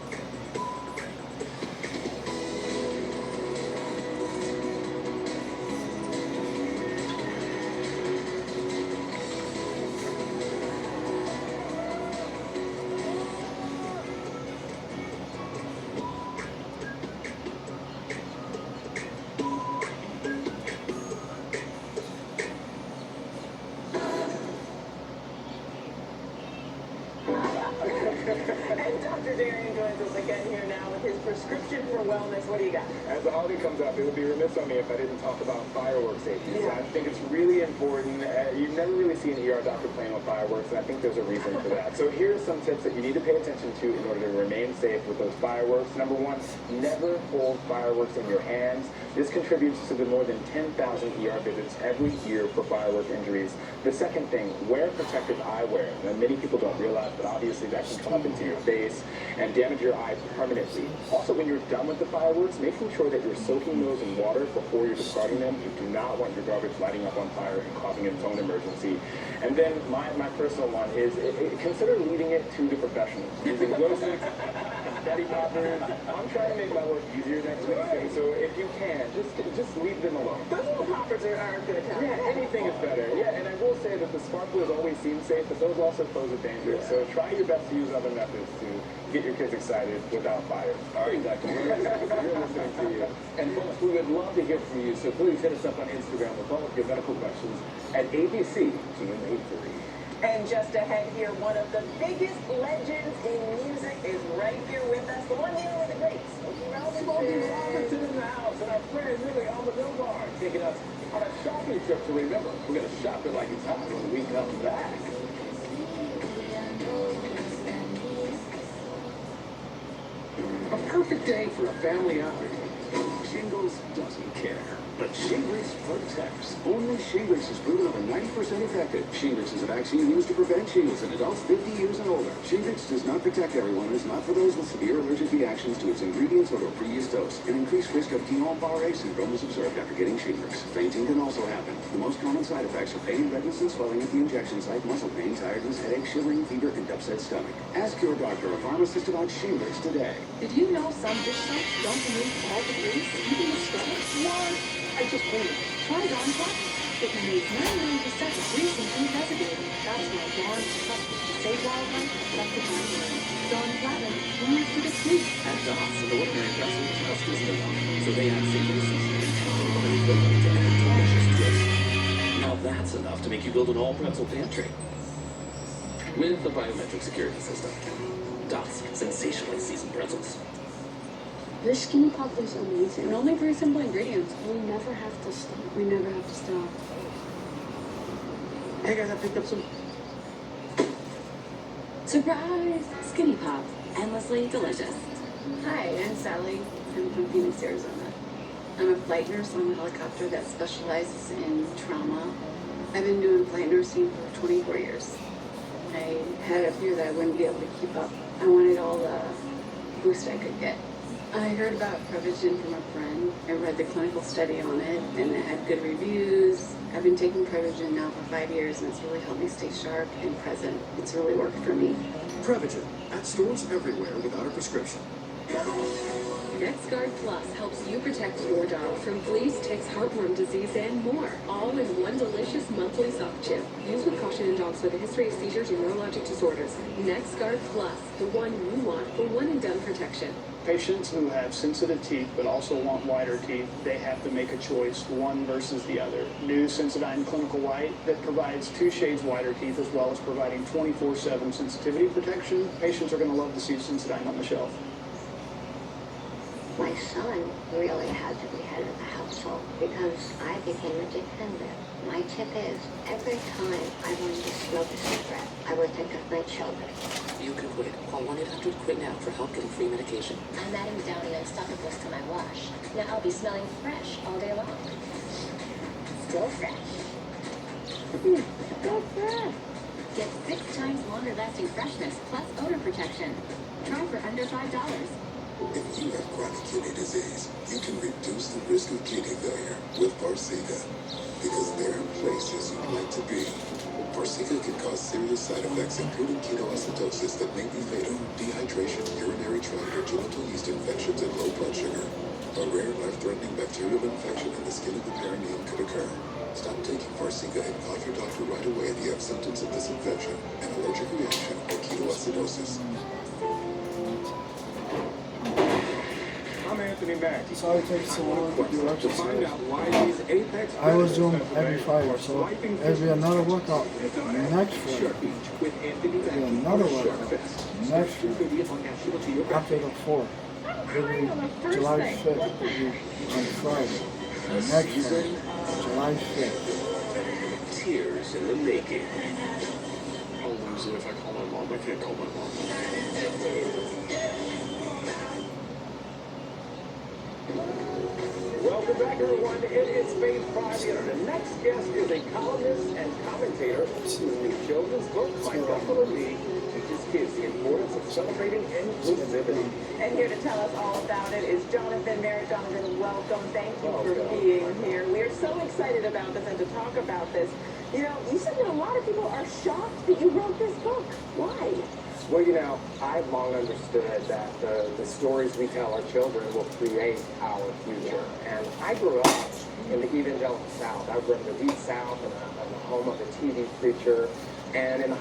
Speaker 19: And Dr. Darian joins us again here now with his prescription for wellness. What do you got?
Speaker 15: As the holiday comes up, it would be remiss on me if I didn't talk about fireworks safety. So
Speaker 19: Yeah.
Speaker 15: I think it's really important. You've never really seen an ER doctor playing with fireworks, and I think there's a reason for that. So here's some tips that you need to pay attention to in order to remain safe with those fireworks. Number one, never hold fireworks in your hands. This contributes to the more than 10,000 ER visits every year for firework injuries. The second thing, wear protective eyewear. Now, many people don't realize, but obviously that can come up into your face and damage your eye permanently. Also, when you're done with the fireworks, making sure that you're soaking those in water before you're discarding them. You do not want your garbage lighting up on fire and causing its own emergency. And then my personal one is consider leaving it to the professionals. Using glow sticks, Betty Poppers. I'm trying to make my work easier next week, so if you can, just leave them alone.
Speaker 19: Those little poppers are good time.
Speaker 15: Yeah, anything is better. Yeah, and I will say that the sparklers always seem safe, but those also pose a danger. So try your best to use other methods to get your kids excited without fire.
Speaker 9: All right, Dr. We're listening to you. And folks, we would love to hear from you, so please hit us up on Instagram with all of your medical questions at ABC GM83.
Speaker 19: And just ahead here, one of the biggest legends in music is right here with us. The one dealing with the greats.
Speaker 9: Smokey Robinson in the house, and our friend Lily Almodovar taking us on a shopping trip to remember. We're going to shop it like it's hot when we come back. A perfect day for a family outing. Shingles doesn't care, but Shingrix protects. Only Shingrix is proven over 90% effective. Shingrix is a vaccine used to prevent shingles in adults 50 years and older. Shingrix does not protect everyone and is not for those with severe allergic reactions to its ingredients or to a previous dose. An increased risk of Guillain-Barré syndrome is observed after getting Shingrix. Fainting can also happen. The most common side effects are pain, redness, and swelling at the injection site, muscle pain, tiredness, headache, shivering, fever, and upset stomach. Ask your doctor or pharmacist about Shingrix today.
Speaker 7: Did you know some dish soaps don't remove all the grease, even the scrubber?
Speaker 9: What? I just paid.
Speaker 7: Try Dawn Platinum. It removes 99% of grease and food residue. That's why Dawn's trusted to save wildlife, protect the environment. Dawn Platinum, removes the grease.
Speaker 9: At Doss, the ordinary dressing trust is the one, so they add savory seasoning and culinary filling to add delicious twist. Now that's enough to make you build an all-pretzel pantry. With the biometric security system. Doss, sensationally seasoned pretzels.
Speaker 17: This skinny pop is amazing.
Speaker 7: And only 3 simple ingredients.
Speaker 17: We never have to stop. We never have to stop.
Speaker 19: Hey guys, I picked up some.
Speaker 7: Surprise! Skinny Pop. Endlessly delicious.
Speaker 14: Hi, I'm Sally. I'm from Phoenix, Arizona. I'm a flight nurse on a helicopter that specializes in trauma. I've been doing flight nursing for 24 years. I had a fear that I wouldn't be able to keep up. I wanted all the boost I could get. I heard about Prevagen from a friend. I read the clinical study on it, and it had good reviews. I've been taking Prevagen now for 5 years, and it's really helped me stay sharp and present. It's really worked for me.
Speaker 9: Prevagen, at stores everywhere without a prescription.
Speaker 14: NexGard Plus helps you protect your dog from fleas, ticks, heartworm disease, and more. All in one delicious monthly soft chip. Use with caution in dogs with a history of seizures or neurologic disorders. NexGard Plus, the one you want for one and done protection.
Speaker 5: Patients who have sensitive teeth but also want whiter teeth, they have to make a choice, one versus the other. New Sensodyne Clinical White that provides 2 shades whiter teeth as well as providing 24/7 sensitivity protection. Patients are going to love to see Sensodyne on the shelf.
Speaker 13: My son really had to be head of the household because I became a dependent. My tip is, every time I wanted to smoke a cigarette, I would think of my children.
Speaker 7: You can quit. Call 1-800-QUIT now for help getting free medication.
Speaker 14: I'm adding Downy Unstoppables to my wash. Now I'll be smelling fresh all day long. Still fresh. Still fresh. Get 6 times longer lasting freshness plus odor protection. Try for under $5.
Speaker 4: If you have chronic kidney disease, you can reduce the risk of kidney failure with Farxiga. Because there are places you'd like to be. Farxiga can cause serious side effects, including ketoacidosis that may be fatal, dehydration, urinary tract or genital yeast infections, and low blood sugar. A rare, life-threatening bacterial infection in the skin of the perineum could occur. Stop taking Farxiga and call your doctor right away if you have symptoms of this infection, an allergic reaction, or ketoacidosis.
Speaker 5: I'm Anthony Mack.
Speaker 1: So it takes so long to do
Speaker 5: To
Speaker 1: exercise.
Speaker 5: find out why these Apex
Speaker 1: I was doing
Speaker 5: predators
Speaker 1: every
Speaker 5: today
Speaker 1: Friday,
Speaker 5: are
Speaker 1: so
Speaker 5: swiping
Speaker 1: it'll be
Speaker 5: through
Speaker 1: another
Speaker 5: the
Speaker 1: workout next Friday.
Speaker 5: Shark Beach with Anthony
Speaker 1: It'll be
Speaker 5: Mack
Speaker 1: another
Speaker 5: on Shark
Speaker 1: workout
Speaker 5: Fest.
Speaker 1: next
Speaker 5: Stream
Speaker 1: Friday.
Speaker 5: video on National Geographic.
Speaker 1: After the 4th. It'll be July 5th. It'll be on Friday. Next Friday, July 5th.
Speaker 12: Tears in the making.
Speaker 18: I'll lose it if I call my mom. I can't call my mom.
Speaker 5: Welcome back, everyone. It is Faith Friday, and our next guest is a columnist and commentator whose new children's book, My Buffalo Bee, teaches kids the importance of celebrating inclusivity.
Speaker 19: And here to tell us all about it is Jonathan Merritt. Jonathan, welcome. Thank you for being here. We are so excited about this and to talk about this. You know, you said that a lot of people are shocked that you wrote this book. Why?
Speaker 15: Well, you know, I've long understood that the stories we tell our children will create our future. And I grew up in the evangelical South. I grew up in the Deep South in the home of a TV preacher. And in the